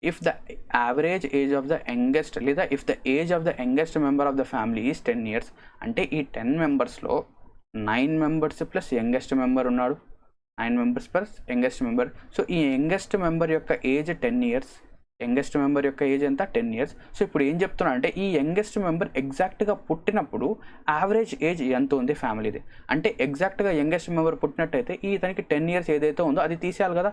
if the average age of the youngest, లేదా if the age of the youngest member of the family is 10 years, అంటే ఈ 10 membersలో 9 members ప్లస్ యంగెస్ట్ మెంబర్ ఉన్నాడు, 9 members plus youngest member. So ఈ యంగెస్ట్ మెంబర్ యొక్క ఏజ్ 10 years, యంగెస్ట్ మెంబర్ యొక్క age ఎంత 10 years. So ఇప్పుడు ఏం చెప్తున్నా అంటే ఈ యంగెస్ట్ మెంబర్ ఎగ్జాక్ట్గా పుట్టినప్పుడు యావరేజ్ ఏజ్ ఎంత ఉంది ఫ్యామిలీది, అంటే ఎగ్జాక్ట్గా యంగెస్ట్ మెంబర్ పుట్టినట్టయితే ఈ తనకి 10 years ఏదైతే ఉందో అది తీసేయాలి కదా,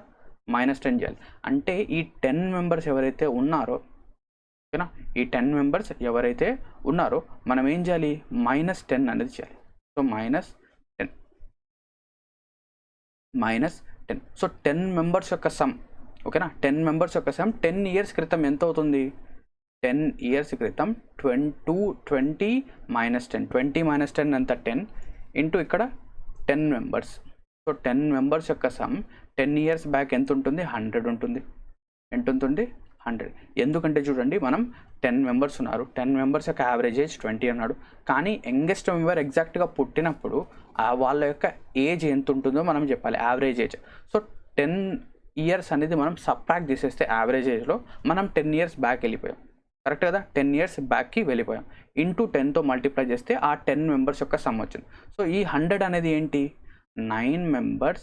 -10 చేయాలి, అంటే ఈ 10 members ఎవరైతే ఉన్నారో, ఓకేనా, ఈ 10 members ఎవరైతే ఉన్నారో మనం ఏం చేయాలి, -10 అనేది చేయాలి. సో -10. సో 10 members యొక్క సమ్, ఓకేనా, 10 members యొక్క సమ్ 10 years క్రితం ఎంత అవుతుంది, 10 years క్రితం 20 - 10, 20 - 10 ఎంత 10 ఇంటూ ఇక్కడ 10 members. సో 10 members యొక్క సమ్ 10 years బ్యాక్ ఎంత ఉంటుంది, 100 ఉంటుంది, ఎంత ఉంటుంది 100. ఎందుకంటే చూడండి మనం 10 members ఉన్నారు, 10 members యొక్క యావరేజ్ ఏజ్ 20 అన్నాడు, కానీ యంగెస్ట్ మెంబర్ ఎగ్జాక్ట్గా పుట్టినప్పుడు వాళ్ళ యొక్క ఏజ్ ఎంత ఉంటుందో మనం చెప్పాలి, యావరేజ్ ఏజ్. సో 10 years అనేది మనం సబ్ట్రాక్ట్ చేసేస్తే యావరేజ్ ఏజ్లో మనం 10 years బ్యాక్ వెళ్ళిపోయాం, కరెక్ట్ కదా, 10 years బ్యాక్కి వెళ్ళిపోయాం, ఇంటూ 10తో మల్టిప్లై చేస్తే ఆ 10 members యొక్క సమ్ వచ్చింది. సో ఈ 100 అనేది ఏంటి, 9 members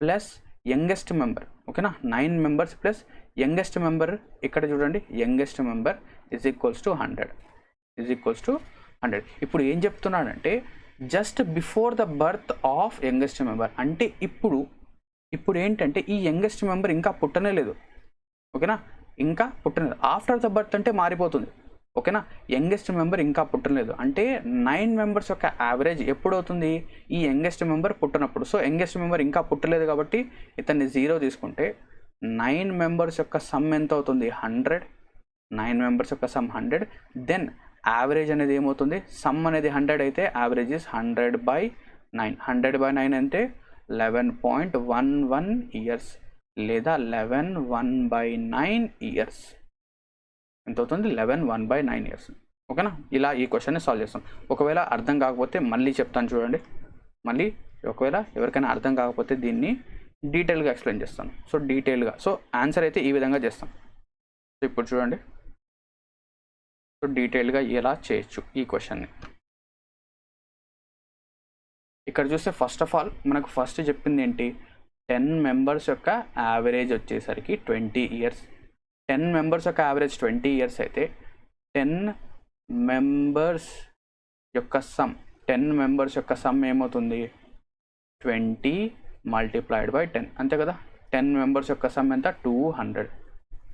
ప్లస్ యంగెస్ట్ మెంబర్, ఓకేనా, 9 members ప్లస్ యంగెస్ట్ మెంబర్, ఇక్కడ చూడండి youngest member is equals to 100. ఇప్పుడు ఏం చెప్తున్నాడంటే just before the birth of youngest member, అంటే ఇప్పుడు ఏంటంటే ఈ యంగెస్ట్ మెంబర్ ఇంకా పుట్టనే లేదు, ఓకేనా, ఇంకా పుట్టలేదు. ఆఫ్టర్ ద బర్త్ అంటే మారిపోతుంది, ఓకేనా, యంగెస్ట్ మెంబర్ ఇంకా పుట్టలేదు, అంటే 9 members యొక్క యావరేజ్ ఎప్పుడు అవుతుంది, ఈ యంగెస్ట్ మెంబర్ పుట్టినప్పుడు. సో యంగెస్ట్ మెంబర్ ఇంకా పుట్టలేదు కాబట్టి ఇతన్ని 0 తీసుకుంటే 9 members యొక్క సమ్ ఎంత అవుతుంది 100, 9 members యొక్క సమ్ 100, దెన్ యావరేజ్ అనేది ఏమవుతుంది, సమ్ అనేది 100 అయితే యావరేజ్ ఇస్ 100/9, 100/9 అంటే 11.11 years, లేదా 11/1/9 years ఎంత అవుతుంది, 11/1/9 years, ఓకేనా. ఇలా ఈ క్వశ్చన్ని సాల్వ్ చేస్తాం. ఒకవేళ అర్థం కాకపోతే మళ్ళీ చెప్తాను చూడండి, మళ్ళీ ఒకవేళ ఎవరికైనా అర్థం కాకపోతే దీన్ని డీటెయిల్గా ఎక్స్ప్లెయిన్ చేస్తాను. సో డీటెయిల్గా, సో ఆన్సర్ అయితే ఈ విధంగా చేస్తాం. సో ఇప్పుడు చూడండి, సో డీటెయిల్గా ఎలా చేయొచ్చు ఈ క్వశ్చన్ని. ఇక్కడ చూస్తే ఫస్ట్ ఆఫ్ ఆల్ మనకు ఫస్ట్ చెప్పింది ఏంటి, 10 members యొక్క యావరేజ్ వచ్చేసరికి 20 years, 10 members యొక్క యావరేజ్ 20 years అయితే 10 members యొక్క సమ్, 10 members యొక్క సమ్ ఏమవుతుంది 20 × 10, అంతే కదా. 10 members యొక్క సమ్ ఎంత 200,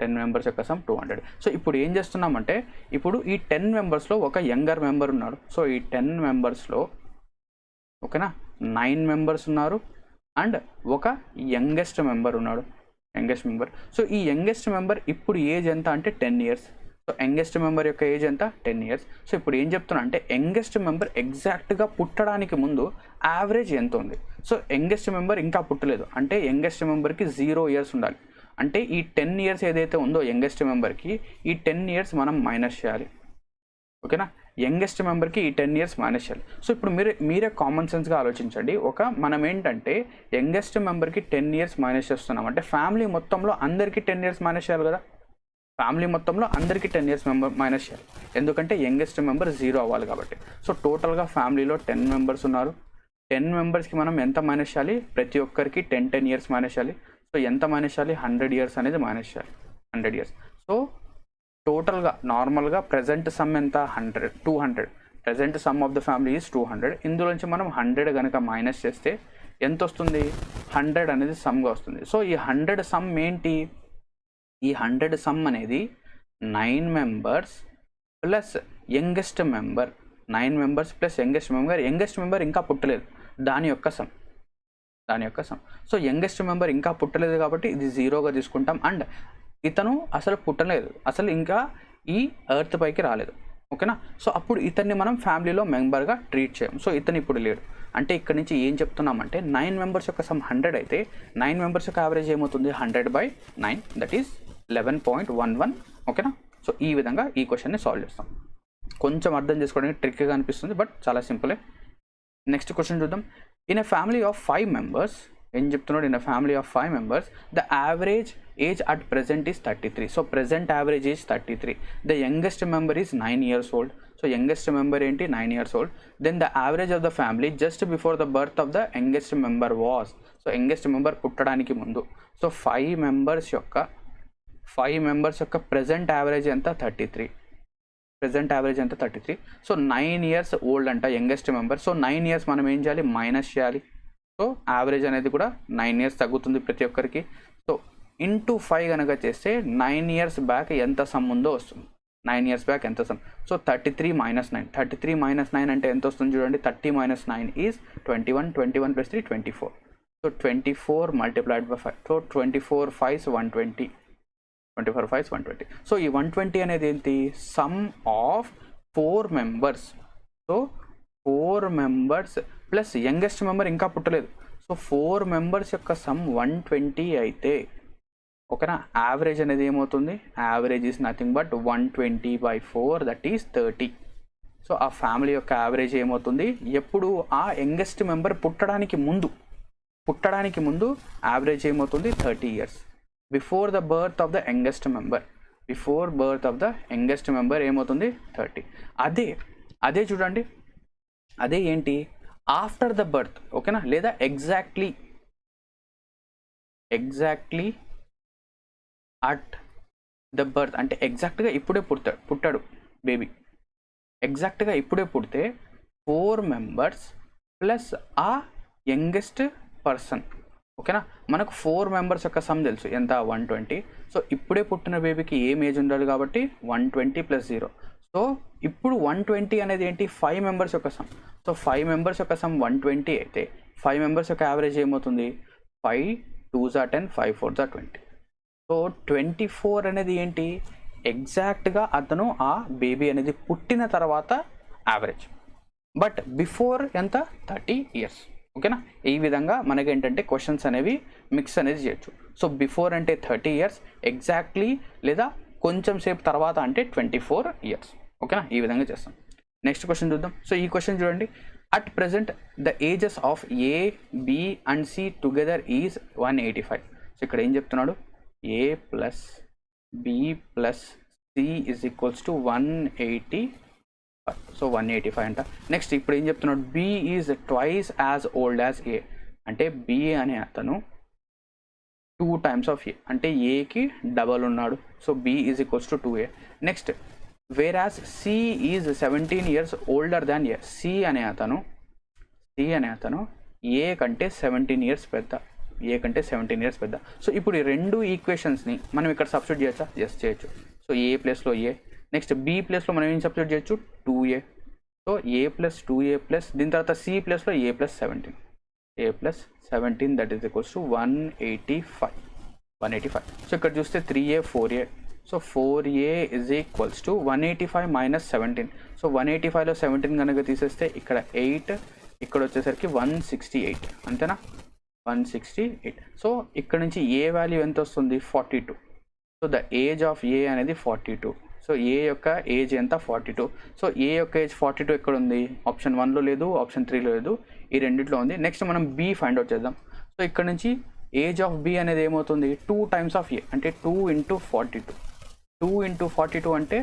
10 మెంబర్స్ యొక్క సమ్ 200. సో ఇప్పుడు ఏం చేస్తున్నామంటే ఇప్పుడు ఈ 10 మెంబర్స్లో ఒక యంగర్ మెంబర్ ఉన్నాడు. సో ఈ 10 మెంబర్స్లో ఓకేనా 9 మెంబర్స్ ఉన్నారు అండ్ ఒక యంగెస్ట్ మెంబర్ ఉన్నాడు. సో ఈ యంగెస్ట్ మెంబర్ ఇప్పుడు ఏజ్ ఎంత అంటే 10 ఇయర్స్. సో యంగెస్ట్ మెంబర్ యొక్క ఏజ్ ఎంత 10 ఇయర్స్. సో ఇప్పుడు ఏం చెప్తున్నా అంటే యంగెస్ట్ మెంబర్ ఎగ్జాక్ట్గా పుట్టడానికి ముందు యావరేజ్ ఎంత ఉంది. సో యంగెస్ట్ మెంబర్ ఇంకా పుట్టలేదు అంటే యంగెస్ట్ మెంబర్కి 0 ఇయర్స్ ఉండాలి. అంటే ఈ 10 ఇయర్స్ ఏదైతే ఉందో యంగెస్ట్ మెంబర్కి ఈ 10 ఇయర్స్ మనం మైనస్ చేయాలి. ఓకేనా, యంగెస్ట్ మెంబర్కి ఈ 10 ఇయర్స్ మైనస్ చేయాలి. సో ఇప్పుడు మీరే కామన్ సెన్స్గా ఆలోచించండి. మనం ఏంటంటే యంగెస్ట్ మెంబర్కి 10 ఇయర్స్ మైనస్ చేస్తున్నాం అంటే ఫ్యామిలీ మొత్తంలో అందరికీ 10 ఇయర్స్ మైనస్ చేయాలి కదా. ఫ్యామిలీ మొత్తంలో అందరికీ 10 ఇయర్స్ మైనస్ చేయాలి ఎందుకంటే యంగెస్ట్ మెంబర్ 0 అవ్వాలి కాబట్టి. సో టోటల్గా ఫ్యామిలీలో 10 మెంబర్స్ ఉన్నారు. 10 మెంబర్స్కి మనం ఎంత మైనస్ చేయాలి, ప్రతి ఒక్కరికి 10 ఇయర్స్ మైనస్ చేయాలి. సో ఎంత మైనస్ చేయాలి, 100 ఇయర్స్ అనేది మైనస్ చేయాలి, 100 ఇయర్స్. సో టోటల్గా నార్మల్గా ప్రజెంట్ సమ్ ఎంత 200. Present some of the family is 200. ఇందులోంచి మనం 100 కనుక మైనస్ చేస్తే ఎంత వస్తుంది, 100 అనేది సమ్గా వస్తుంది. సో ఈ 100 సమ్ ఏంటి, ఈ 100 సమ్ అనేది 9 members plus youngest member. 9 members plus youngest member ఇంకా పుట్టలేదు దాని యొక్క సమ్. సో యంగెస్ట్ మెంబర్ ఇంకా పుట్టలేదు కాబట్టి ఇది 0గా తీసుకుంటాం. అండ్ ఇతను అసలు పుట్టలేదు, అసలు ఇంకా ఈ ఎర్త్ పైకి రాలేదు. ఓకేనా, సో అప్పుడు ఇతన్ని మనం ఫ్యామిలీలో మెంబర్గా ట్రీట్ చేయం. సో ఇతను ఇప్పుడు లేడు అంటే ఇక్కడ నుంచి ఏం చెప్తున్నామంటే 9 మెంబర్స్ యొక్క సమ్ 100 అయితే 9 మెంబర్స్ యొక్క యావరేజ్ ఏమవుతుంది 100/9 దట్ ఈస్ 11.11. ఓకేనా, సో ఈ విధంగా ఈ క్వశ్చన్ని సాల్వ్ చేస్తాం. కొంచెం అర్థం చేసుకోవడానికి ట్రిక్గా అనిపిస్తుంది బట్ చాలా సింపులే. నెక్స్ట్ క్వశ్చన్ చూద్దాం. In a family of 5 members ఏం చెప్తున్నాడు, in a family of 5 members the average age at present is 33. So present average age 33. The youngest member is 9 years old. So youngest member ఏంటి 9 years old. Then the average of the family just before the birth of the youngest member was. So youngest member పుట్టడానికి ముందు. So 5 members యొక్క present average ఎంత 33. So 9 years old అంట youngest member. So 9 years మనం ఏం చేయాలి, minus చేయాలి. So average అనేది కూడా 9 years తగ్గుతుంది ప్రతి ఒక్కరికి. సో ఇంటూ 5 కనుక చేస్తే 9 years బ్యాక్ ఎంత సమ్ ఉందో వస్తుంది. 9 years బ్యాక్ ఎంత సమ్. సో 33 - 9. 33 - 9 అంటే ఎంత వస్తుంది చూడండి, 30 - 9 is 21. 21 + 3 24. So 24 multiplied by 5. So 24 5s 120. 24 5s 120. So ఈ 120 అనేది ఏంటి, some of 4 members. So 4 members plus youngest member ఇంకా పుట్టలేదు. సో 4 మెంబర్స్ యొక్క సమ్ 120 అయితే ఓకేనా, యావరేజ్ అనేది ఏమవుతుంది, average is nothing but 120/4 that is 30. So ఆ ఫ్యామిలీ యొక్క యావరేజ్ ఏమవుతుంది, ఎప్పుడు ఆ యంగెస్ట్ మెంబర్ పుట్టడానికి ముందు యావరేజ్ ఏమవుతుంది 30 years. Before the birth of the youngest member ఏమవుతుంది 30. అదే చూడండి, అదే ఏంటి ఆఫ్టర్ ద బర్త్. ఓకేనా, లేదా ఎగ్జాక్ట్లీ అట్ ద బర్త్ అంటే ఎగ్జాక్ట్గా ఇప్పుడే పుట్టాడు బేబీ. ఎగ్జాక్ట్గా ఇప్పుడే పుడితే 4 members ప్లస్ ఆ యంగెస్ట్ పర్సన్. ఓకేనా, మనకు 4 members యొక్క సమ్ తెలుసు ఎంత 120. సో ఇప్పుడే పుట్టిన బేబీకి ఏం ఏజ్ ఉండాలి కాబట్టి 120 + 0. సో ఇప్పుడు 120 అనేది ఏంటి 5 members యొక్క సమ్. సో 5 members యొక్క సమ్ 120 అయితే 5 members యొక్క యావరేజ్ ఏమవుతుంది 5 2s are 10 5 4s are 20. So 24 అనేది ఏంటి, ఎగ్జాక్ట్గా అతను ఆ బేబీ అనేది పుట్టిన తర్వాత యావరేజ్, బట్ బిఫోర్ ఎంత 30 years. ఓకేనా, ఈ విధంగా మనకి ఏంటంటే క్వశ్చన్స్ అనేవి మిక్స్ అనేది చేయొచ్చు. సో బిఫోర్ అంటే 30 years, ఎగ్జాక్ట్లీ లేదా కొంచెం సేపు తర్వాత అంటే 24 years. ఓకేనా, ఈ విధంగా చేస్తాం. నెక్స్ట్ క్వశ్చన్ చూద్దాం. సో ఈ క్వశ్చన్ చూడండి, at present the ages of A, B and C together is 185. So ఇక్కడ ఏం చెప్తున్నాడు, A + B + C is equals to 185. So 185 అంట. నెక్స్ట్ ఇప్పుడు ఏం చెప్తున్నాడు, B is twice as old as A. అంటే B అనే అతను 2 times of A అంటే ఏకి డబల్ ఉన్నాడు. So B is equals to 2A. Next whereas C is 17 years older than A. C అనే అతను A కంటే 17 years పెద్ద. ఏ కంటే 17 ఇయర్స్ పెద్ద. సో ఇప్పుడు ఈ రెండు ఈక్వేషన్స్ని మనం ఇక్కడ సబ్స్టిట్యూట్ చేయొచ్చా? ఎస్ చేయొచ్చు. సో ఏ ప్లేస్లో ఏ, నెక్స్ట్ బి ప్లేస్లో మనం ఏం సబ్స్టిట్యూట్ చేయొచ్చు? 2a. So A plus 2a plus దీని తర్వాత సి ప్లేస్లో A plus 17, A plus 17 that is equals to 185. So ఇక్కడ చూస్తే 3a 4a. So 4a is equals to 185 minus 17. So 185లో 17 కనుక తీసేస్తే ఇక్కడ 8, ఇక్కడ వచ్చేసరికి 168, అంతేనా? 168. సో ఇక్కడ నుంచి ఏ వాల్యూ ఎంత వస్తుంది? 42. సో ద ఏజ్ ఆఫ్ ఏ అనేది 42. సో ఏ యొక్క ఏజ్ ఎంత? 42. సో ఏ యొక్క ఏజ్ 42 ఎక్కడ ఉంది? ఆప్షన్ 1లో లేదు, ఆప్షన్ 3లో లేదు, ఈ రెండిట్లో ఉంది. నెక్స్ట్ మనం బి ఫైండ్ అవుట్ చేద్దాం. సో ఇక్కడ నుంచి ఏజ్ ఆఫ్ బి అనేది ఏమవుతుంది? 2 టైమ్స్ ఆఫ్ ఏ, అంటే 2 ఇంటూ 42. 2 ఇంటూ 42 అంటే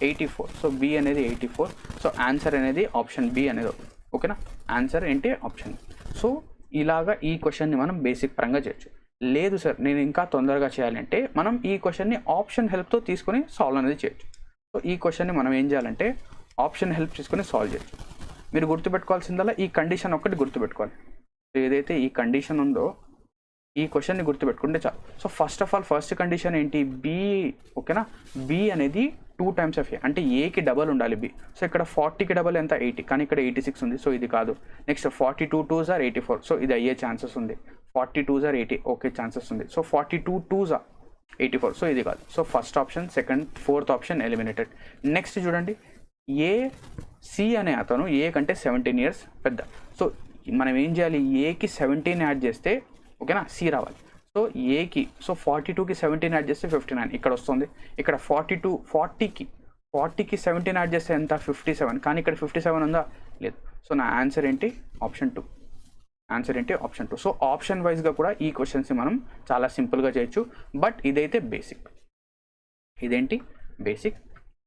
84. సో బి అనేది 84. సో ఆన్సర్ అనేది ఆప్షన్ బి అనేది, ఓకేనా? ఆన్సర్ ఏంటి? ఆప్షన్. సో ఇలాగా ఈ క్వశ్చన్ని మనం బేసిక్ పరంగా చేయొచ్చు. లేదు సార్ నేను ఇంకా తొందరగా చేయాలంటే మనం ఈ క్వశ్చన్ని ఆప్షన్ హెల్ప్తో తీసుకొని సాల్వ్ అనేది చేయొచ్చు. సో ఈ క్వశ్చన్ని మనం ఏం చేయాలంటే ఆప్షన్ హెల్ప్ తీసుకొని సాల్వ్ చేయొచ్చు. మీరు గుర్తుపెట్టుకోవాల్సిందల్లా ఈ కండిషన్ ఒక్కటి గుర్తుపెట్టుకోవాలి. ఏదైతే ఈ కండిషన్ ఉందో ఈ క్వశ్చన్ని గుర్తుపెట్టుకుంటే చాలు. So first of all first condition ఏంటి? బి, ఓకేనా? బి అనేది 2 టైమ్స్ ఆఫ్ ఏ, అంటే ఏకి డబల్ ఉండాలి బి. సో ఇక్కడ 40కి డబల్ ఎంత? 80, కానీ ఇక్కడ 86 ఉంది, సో ఇది కాదు. నెక్స్ట్ 42 2s are 84, సో ఇది అయ్యే ఛాన్సెస్ ఉంది. 42s are 80, ఓకే ఛాన్సెస్ ఉంది. సో 42 2s are 84, సో ఇది కాదు. So first option, second, fourth option eliminated. Next చూడండి, ఏ సి అనే అతను ఏ కంటే 17 ఇయర్స్ పెద్ద. సో మనం ఏం చేయాలి? ఏకి 17 యాడ్ చేస్తే, ఓకేనా, సి రావాలి. సో ఏకి, సో 42కి 17 యాడ్ చేస్తే 59 ఇక్కడ వస్తుంది. ఇక్కడ 40కి 17 యాడ్ చేస్తే ఎంత? 57, కానీ ఇక్కడ 57 ఉందా? లేదు. సో నా ఆన్సర్ ఏంటి? ఆప్షన్ 2. ఆన్సర్ ఏంటి? ఆప్షన్ 2. సో ఆప్షన్ వైజ్గా కూడా ఈ క్వశ్చన్స్ని మనం చాలా సింపుల్గా చేయొచ్చు. బట్ ఇదైతే బేసిక్, ఇదేంటి? బేసిక్,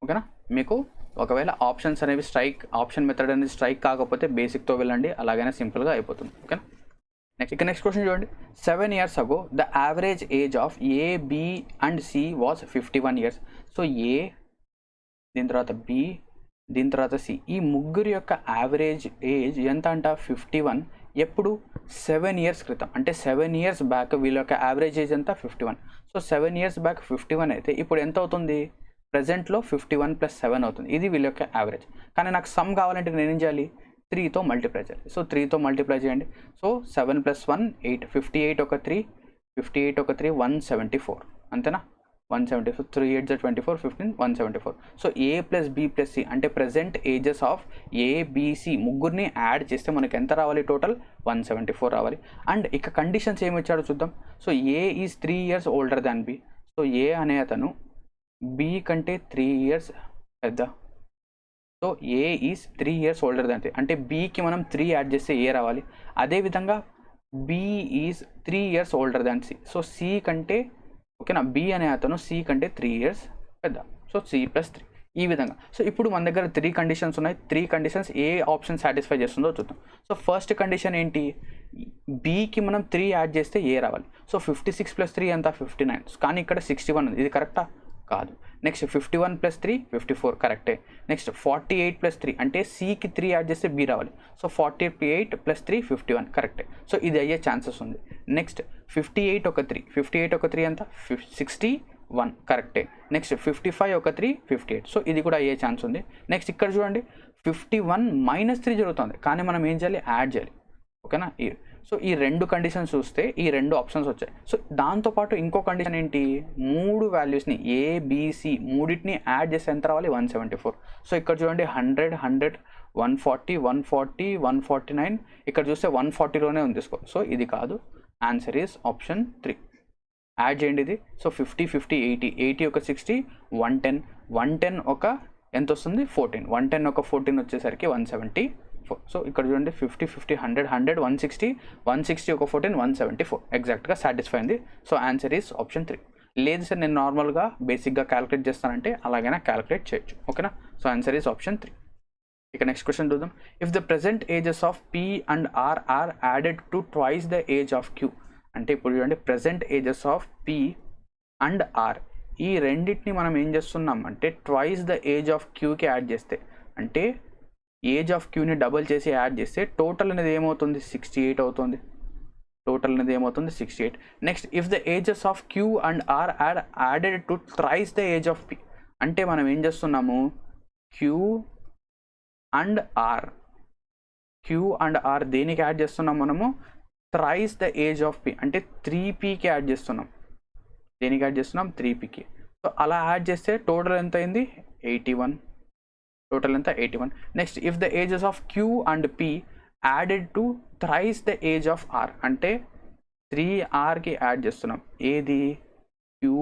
ఓకేనా? మీకు ఒకవేళ ఆప్షన్స్ అనేవి ఆప్షన్ మెథడ్ అనేది స్ట్రైక్ కాకపోతే బేసిక్తో వెళ్ళండి, అలాగైనా సింపుల్గా అయిపోతుంది, ఓకేనా? నెక్స్ట్ క్వశ్చన్ చూడండి. 7 years ago the average age of A, B and C was 51 years. So ఏ, దీని తర్వాత బి, దీని తర్వాత సి, ఈ ముగ్గురు యొక్క యావరేజ్ ఏజ్ ఎంత అంట? 51. ఎప్పుడు? 7 years క్రితం, అంటే 7 years బ్యాక్ వీళ్ళ యొక్క యావరేజ్ ఏజ్ ఎంత? 51. సో 7 years బ్యాక్ 51 అయితే ఇప్పుడు ఎంత అవుతుంది? ప్రజెంట్లో 51 + 7 అవుతుంది. ఇది వీళ్ళ యొక్క యావరేజ్. కానీ నాకు సమ్ కావాలంటే నేను ఏం చేయాలి? 3తో మల్టిప్లై చేయాలి. సో 3తో మల్టిప్లై చేయండి. సో 7 + 1 8, 58 ఒక 3, 174, అంతేనా? 174, 3 8 24, 15, 174. So A plus B plus C అంటే present ages of A, B C ముగ్గురిని యాడ్ చేస్తే మనకి ఎంత రావాలి? టోటల్ 174 రావాలి. అండ్ ఇక కండిషన్స్ ఏమి ఇచ్చాడో చూద్దాం. So A is 3 years older than B. So A అనే అతను బి కంటే 3 years పెద్ద. So A is 3 years older than, అంటే బీకి మనం 3 యాడ్ చేస్తే ఏ రావాలి. అదేవిధంగా B is 3 years older than C. So C కంటే, ఓకేనా, బి అనే అతను సి కంటే 3 years పెద్ద. సో సి + 3, ఈ విధంగా. సో ఇప్పుడు మన దగ్గర 3 కండిషన్స్ ఉన్నాయి. 3 కండిషన్స్ ఏ ఆప్షన్ సాటిస్ఫై చేస్తుందో చూద్దాం. సో ఫస్ట్ కండిషన్ ఏంటి? బీకి మనం 3 యాడ్ చేస్తే ఏ రావాలి. సో 56 + 3 ఎంత? 59, కానీ ఇక్కడ 61 ఉంది, ఇది కరెక్టా? కాదు. నెక్స్ట్ 51 + 3 54, కరెక్టే. నెక్స్ట్ 48 + 3 అంటే సికి 3 యాడ్ చేస్తే బి రావాలి. సో 48 + 3 51, కరెక్టే. సో ఇది అయ్యే ఛాన్సెస్ ఉంది. నెక్స్ట్ 58 ఒక 3, 58 ఒక 3 ఎంత? 61, కరెక్టే. నెక్స్ట్ 55 ఒక 3 58, సో ఇది కూడా అయ్యే ఛాన్స్ ఉంది. నెక్స్ట్ ఇక్కడ చూడండి, 51 - 3 జరుగుతుంది, కానీ మనం ఏం చేయాలి? యాడ్ చేయాలి, ఓకేనా? సో ఈ 2 కండిషన్స్ చూస్తే ఈ 2 ఆప్షన్స్ వచ్చాయి. సో దాంతోపాటు ఇంకో కండిషన్ ఏంటి? 3 వాల్యూస్ని ఏబిసి మూడింటిని యాడ్ చేస్తే ఎంత రావాలి? 174. సో ఇక్కడ చూడండి 100 100 140 140 149, ఇక్కడ చూస్తే 140లోనే ఉంది తీసుకో. సో ఇది కాదు, ఆన్సర్ ఈస్ ఆప్షన్ 3. యాడ్ చేయండి ఇది. సో 50 50 80, 80 ఒక 60 110, 110 ఒక ఎంత వస్తుంది? 14, 110 ఒక 14 వచ్చేసరికి 174. సో ఇక్కడ చూడండి 50 50 100 100 160, 160 ఒక 14 174, ఎగ్జాక్ట్గా సాటిస్ఫై అయింది. So answer is option 3. లేదు సార్ నేను నార్మల్గా బేసిక్గా క్యాలిక్యులేట్ చేస్తానంటే అలాగైనా క్యాలిక్యులేట్ చేయొచ్చు, ఓకేనా? So answer is option 3. ఇక నెక్స్ట్ క్వశ్చన్ చూద్దాం. If the present ages of P and R are added to twice the age of Q. అంటే ఇప్పుడు చూడండి, present ages of P and R, ఈ రెండింటిని మనం ఏం చేస్తున్నాం అంటే ట్వైస్ ద ఏజ్ ఆఫ్ క్యూకి యాడ్ చేస్తే, అంటే ఏజ్ ఆఫ్ క్యూని డబుల్ చేసి యాడ్ చేస్తే టోటల్ అనేది ఏమవుతుంది? 68 అవుతుంది. టోటల్ అనేది ఏమవుతుంది 68. Next if the ages of Q and R added to thrice the age of P, అంటే మనం ఏం చేస్తున్నాము, క్యూ అండ్ ఆర్ దేనికి యాడ్ చేస్తున్నాం మనము, thrice the age of P అంటే 3pకి యాడ్ చేస్తున్నాం. దేనికి యాడ్ చేస్తున్నాం, 3pకి. సో అలా యాడ్ చేస్తే టోటల్ ఎంత అయింది, 81. టోటల్ ఎంత 81. Next if the ages of Q and P added to thrice the age of R, అంటే 3rకి యాడ్ చేస్తున్నాం. ఏది, క్యూ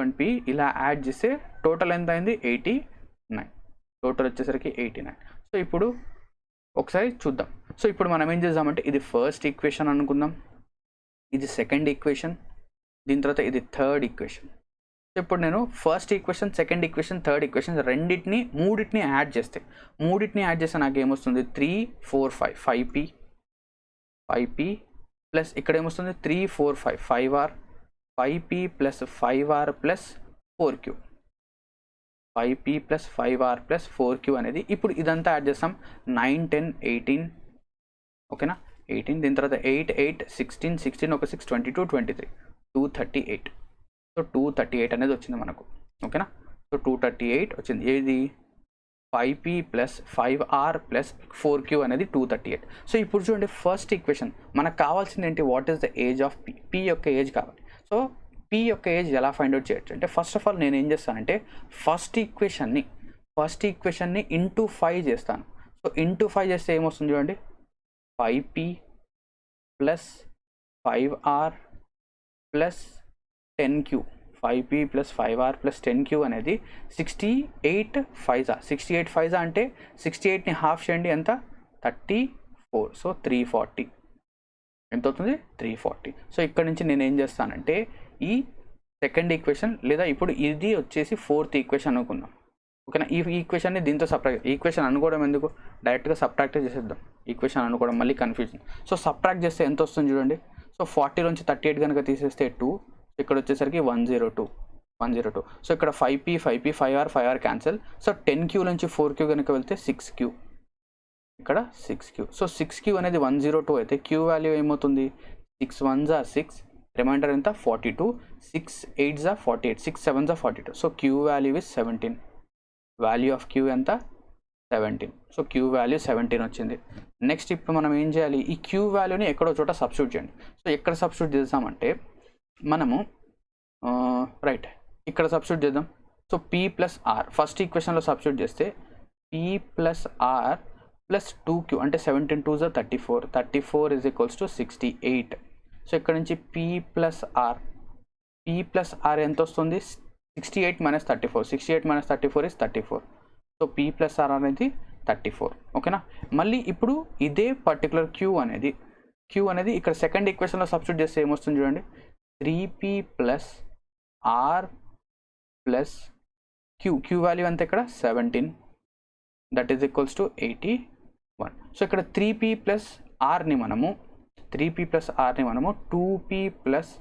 అండ్ పి ఇలా యాడ్ చేస్తే టోటల్ ఎంత అయింది, 89. టోటల్ వచ్చేసరికి 89. సో ఇప్పుడు ఒకసారి చూద్దాం. సో ఇప్పుడు మనం ఏం చేద్దామంటే ఇది ఫస్ట్ ఈక్వేషన్ అనుకుందాం, ఇది సెకండ్ ఈక్వేషన్, దీని తర్వాత ఇది థర్డ్ ఈక్వేషన్. సో ఇప్పుడు నేను first equation, second equation, third equation మూడింటిని యాడ్ చేస్తే నాకు ఏమొస్తుంది, 3 4 5 5p ప్లస్ ఇక్కడ ఏమొస్తుంది 3 4 5 5r 5p plus 5r plus 4q 5p plus 5r plus 4q అనేది ఇప్పుడు ఇదంతా యాడ్ చేస్తాం. 9 10 18 ఓకేనా, 18. దీని తర్వాత 8 8 16 16 ఒక 6 22 23 238. సో 238 అనేది వచ్చింది మనకు, ఓకేనా. సో 238 వచ్చింది. ఏది, 5p plus 5r plus 4q అనేది 238. సో ఇప్పుడు చూడండి ఫస్ట్ ఈక్వేషన్ మనకు కావాల్సింది ఏంటి, what is the age of P యొక్క ఏజ్ కావాలి. సో పి యొక్క ఏజ్ ఎలా ఫైండ్ అవుట్ చేయొచ్చు అంటే, ఫస్ట్ ఆఫ్ ఆల్ నేను ఏం చేస్తానంటే ఫస్ట్ ఈక్వేషన్ని ఇంటూ 5 చేస్తాను. సో ఇంటూ 5 చేస్తే ఏమొస్తుంది చూడండి, 5p plus 5r plus 10q 5p plus 5r plus 10q అనేది 68 5 అంటే 68ని హాఫ్ చేయండి ఎంత, 34. సో 340 ఎంత అవుతుంది, 340. సో ఇక్కడ నుంచి నేను ఏం చేస్తానంటే ఈ సెకండ్ ఈక్వేషన్ లేదా ఇప్పుడు ఇది వచ్చేసి ఫోర్త్ ఈక్వేషన్ అనుకుందాం, ఓకేనా. ఈ ఈక్వేషన్ని దీంతో సబ్ట్రాక్ట్, ఈక్వేషన్ అనుకోవడం ఎందుకు, డైరెక్ట్గా సబ్ట్రాక్ట్ చేసేద్దాం. ఈక్వేషన్ అనుకోవడం మళ్ళీ కన్ఫ్యూజన్. సో సబ్ట్రాక్ట్ చేస్తే ఎంత వస్తుంది చూడండి. సో 40 నుంచి 38 కనుక తీసేస్తే 2, ఇక్కడ వచ్చేసరికి 102. సో ఇక్కడ 5p 5r cancel. So 10q నుంచి 4q కనుక వెళ్తే 6q, ఇక్కడ 6q. సో 6q అనేది 102 అయితే q వాల్యూ ఏమవుతుంది, 6 1s are 6, రిమైండర్ ఎంత 42, 6 8s are 48, 6 7s are 42. So q value is 17. Value of q ఎంత, 17. సో q వాల్యూ 17 వచ్చింది. నెక్స్ట్ ఇప్పుడు మనం ఏం చేయాలి, ఈ q వాల్యూని ఎక్కడో చోట సబ్స్టిట్యూట్ చేయండి. సో ఎక్కడ సబ్స్టిట్యూట్ చేద్దామంటే మనము రైట్ ఇక్కడ సబ్స్టిట్యూట్ చేద్దాం. So p plus r first ఈక్వేషన్లో సబ్స్టిట్యూట్ చేస్తే p plus r plus 2q అంటే 17 2s are 34 is equals to 68. So ఇక్కడ నుంచి p ప్లస్ r ఎంత వస్తుంది, 68 minus 34 is 34. So p plus r అనేది 34, ఓకేనా. మళ్ళీ ఇప్పుడు ఇదే పర్టికులర్ q అనేది ఇక్కడ సెకండ్ ఈక్వేషన్లో సబ్స్టిట్యూట్ చేస్తే ఏమొస్తుంది చూడండి, 3p plus r plus q value అంతా ఇక్కడ 17, that is equals to 81. So ఇక్కడ 3p ప్లస్ rని మనము 2p plus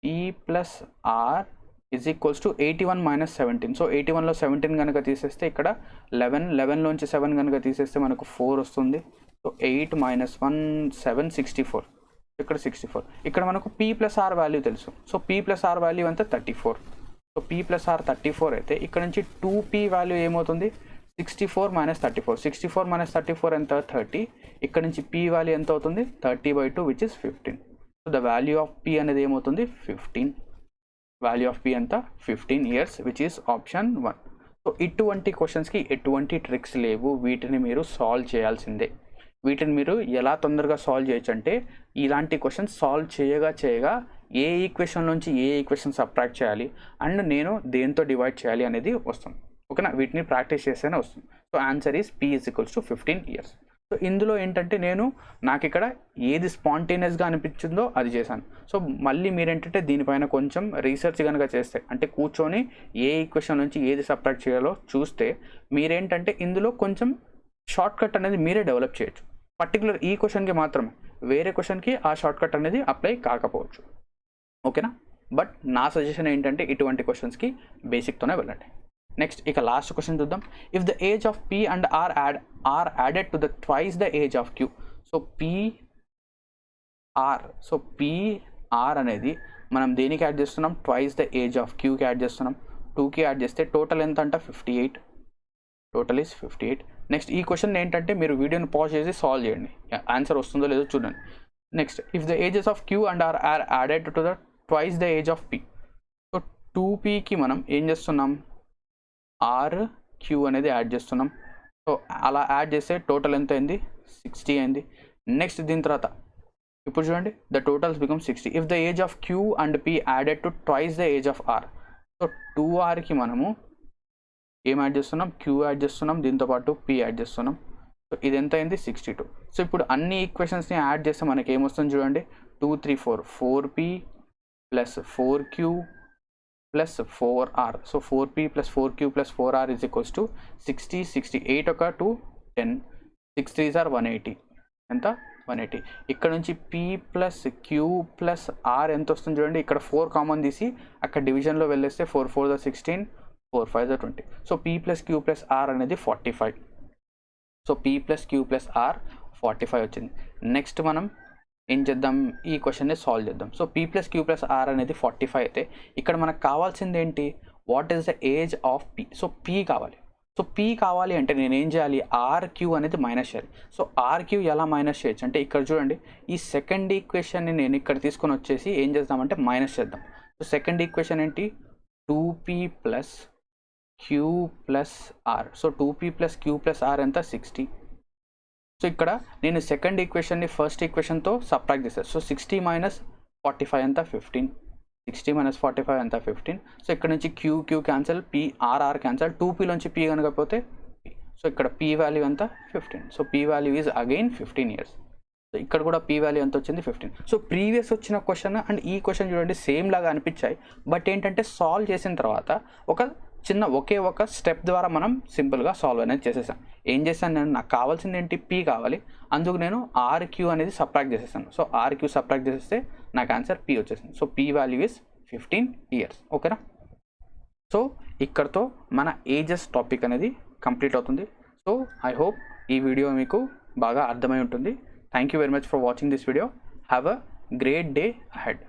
p plus r is equals to 81 minus 17. So 81లో 17 కనుక తీసేస్తే ఇక్కడ 11లోంచి 7 కనుక తీసేస్తే మనకు 4 వస్తుంది. సో 8 మైనస్ 1 7 64, ఇక్కడ 64. ఇక్కడ మనకు p ప్లస్ r వాల్యూ తెలుసు. So p plus r value అంతా 34. సో p ప్లస్ r 34 అయితే ఇక్కడ నుంచి 2p వాల్యూ ఏమవుతుంది, 64 మైనస్ 34 ఎంత 30. ఇక్కడ నుంచి p వాల్యూ ఎంత అవుతుంది, 30/2 which is 15. So the value of p అనేది ఏమవుతుంది 15. వాల్యూ ఆఫ్ p ఎంత 15 years which is option 1. So ఇటువంటి క్వశ్చన్స్కి ఎటువంటి ట్రిక్స్ లేవు, వీటిని మీరు సాల్వ్ చేయాల్సిందే. వీటిని మీరు ఎలా తొందరగా సాల్వ్ చేయొచ్చు అంటే ఇలాంటి క్వశ్చన్స్ సాల్వ్ చేయగా ఏ ఈక్వేషన్ నుంచి ఏ ఈక్వేషన్ సబ్ట్రాక్ట్ చేయాలి అండ్ నేను దేంతో డివైడ్ చేయాలి అనేది వస్తుంది, ఓకేనా. వీటిని ప్రాక్టీస్ చేస్తేనే వస్తుంది. So answer is p is equals to 15 years. So ఇందులో ఏంటంటే నాకు ఇక్కడ ఏది స్పాంటేనియస్గా అనిపించిందో అది చేశాను. సో మళ్ళీ మీరేంటంటే దీనిపైన కొంచెం రీసెర్చ్ కనుక చేస్తే అంటే కూర్చొని ఏ ఈక్వేషన్ నుంచి ఏది సబ్ట్రాక్ట్ చేయాలో చూస్తే మీరేంటంటే ఇందులో కొంచెం షార్ట్ కట్ అనేది మీరే డెవలప్ చేయొచ్చు. పర్టికులర్ ఈ క్వశ్చన్కి మాత్రమే, వేరే క్వశ్చన్కి ఆ షార్ట్ కట్ అనేది అప్లై కాకపోవచ్చు, ఓకేనా. బట్ నా సజెషన్ ఏంటంటే ఇటువంటి క్వశ్చన్స్కి బేసిక్తోనే వెళ్ళండి. నెక్స్ట్ ఇక లాస్ట్ క్వశ్చన్ చూద్దాం. If the age of p and r added to the twice the age of q. So so PR అనేది మనం దేనికి యాడ్ చేస్తున్నాం, ట్వైస్ ద ఏజ్ ఆఫ్ క్యూకి యాడ్ చేస్తున్నాం. 2కి యాడ్ చేస్తే టోటల్ ఎంత అంట 58. Total is 58. నెక్స్ట్ ఈ క్వశ్చన్ ఏంటంటే మీరు వీడియోని పాజ్ చేసి సాల్వ్ చేయండి, ఆన్సర్ వస్తుందో లేదో చూడండి. Next if the ages of Q and R added to the twice the age of P. So 2pకి మనం ఏం చేస్తున్నాం, ఆర్ క్యూ అనేది యాడ్ చేస్తున్నాం. సో అలా యాడ్ చేస్తే టోటల్ ఎంత అయింది, 60 అయింది. నెక్స్ట్ దీని తర్వాత ఇప్పుడు చూడండి, the totals become 60 if the age of Q and P added to twice the age of R. So 2rకి మనము ఏం యాడ్ చేస్తున్నాం, క్యూ యాడ్ చేస్తున్నాం, దీంతోపాటు పి యాడ్ చేస్తున్నాం. సో ఇది ఎంత అయింది 62. సో ఇప్పుడు అన్ని ఈక్వేషన్స్ని యాడ్ చేస్తే మనకి ఏమొస్తుంది చూడండి, 2 3 4 4p plus 4q plus 4r. So 4p plus 4q plus 4r is equals to 60. 68 ఒక 2 10, 6 3s are 180. ఎంత 180. ఇక్కడ నుంచి p plus q plus r ఎంత వస్తుంది చూడండి, ఇక్కడ 4 కామన్ తీసి అక్కడ డివిజన్లో వెళ్ళేస్తే 4 4 16, 4 5 20. So p plus q plus r అనేది 45. So p plus q plus r 45 వచ్చింది. నెక్స్ట్ మనం ఏం చేద్దాం, ఈ క్వశ్చన్ని సాల్వ్ చేద్దాం. So p plus q plus r అనేది 45 అయితే ఇక్కడ మనకు కావాల్సింది ఏంటి, what is the age of p. So p కావాలి. సో p కావాలి అంటే నేను ఏం చేయాలి, rq అనేది మైనస్ చేయాలి. సో rq ఎలా మైనస్ చేయొచ్చు అంటే ఇక్కడ చూడండి, ఈ సెకండ్ ఈక్వేషన్ని నేను ఇక్కడ తీసుకొని వచ్చేసి ఏం చేద్దామంటే మైనస్ చేద్దాం. సో సెకండ్ ఈక్వేషన్ ఏంటి, 2p plus q plus r. So 2p plus q plus r ఎంత 60. సో ఇక్కడ నేను సెకండ్ ఈక్వేషన్ని ఫస్ట్ ఈక్వేషన్తో సబ్ట్రాక్ట్ చేస్తాను. సో 60 మైనస్ 45 ఎంత 15. 60 మైనస్ 45 ఎంత 15. సో ఇక్కడ నుంచి క్యూ క్యాన్సల్, r క్యాన్సల్, 2pలోంచి p కనుకపోతే p. సో ఇక్కడ p వాల్యూ ఎంత 15. So p value is again 15 years. So ఇక్కడ కూడా p వాల్యూ ఎంత వచ్చింది 15. సో ప్రీవియస్ వచ్చిన క్వశ్చన్ అండ్ ఈ క్వశ్చన్ చూడండి సేమ్ లాగా అనిపించాయి, బట్ ఏంటంటే సాల్వ్ చేసిన తర్వాత ఒకే ఒక స్టెప్ ద్వారా మనం సింపుల్గా సాల్వ్ అనేది చేసేసాం. ఏం చేశాను నేను, నాకు కావాల్సింది ఏంటి, p కావాలి, అందుకు నేను rq అనేది సబ్ట్రాక్ట్ చేసేసాను. సో rq సబ్ట్రాక్ట్ చేసేస్తే నాకు ఆన్సర్ p వచ్చేసింది. So p value is 15 years. ఓకేనా. సో ఇక్కడతో మన ఏజెస్ టాపిక్ అనేది కంప్లీట్ అవుతుంది. సో ఐ హోప్ ఈ వీడియో మీకు బాగా అర్థమై ఉంటుంది. Thank you very much for watching this video. Have a great day ahead.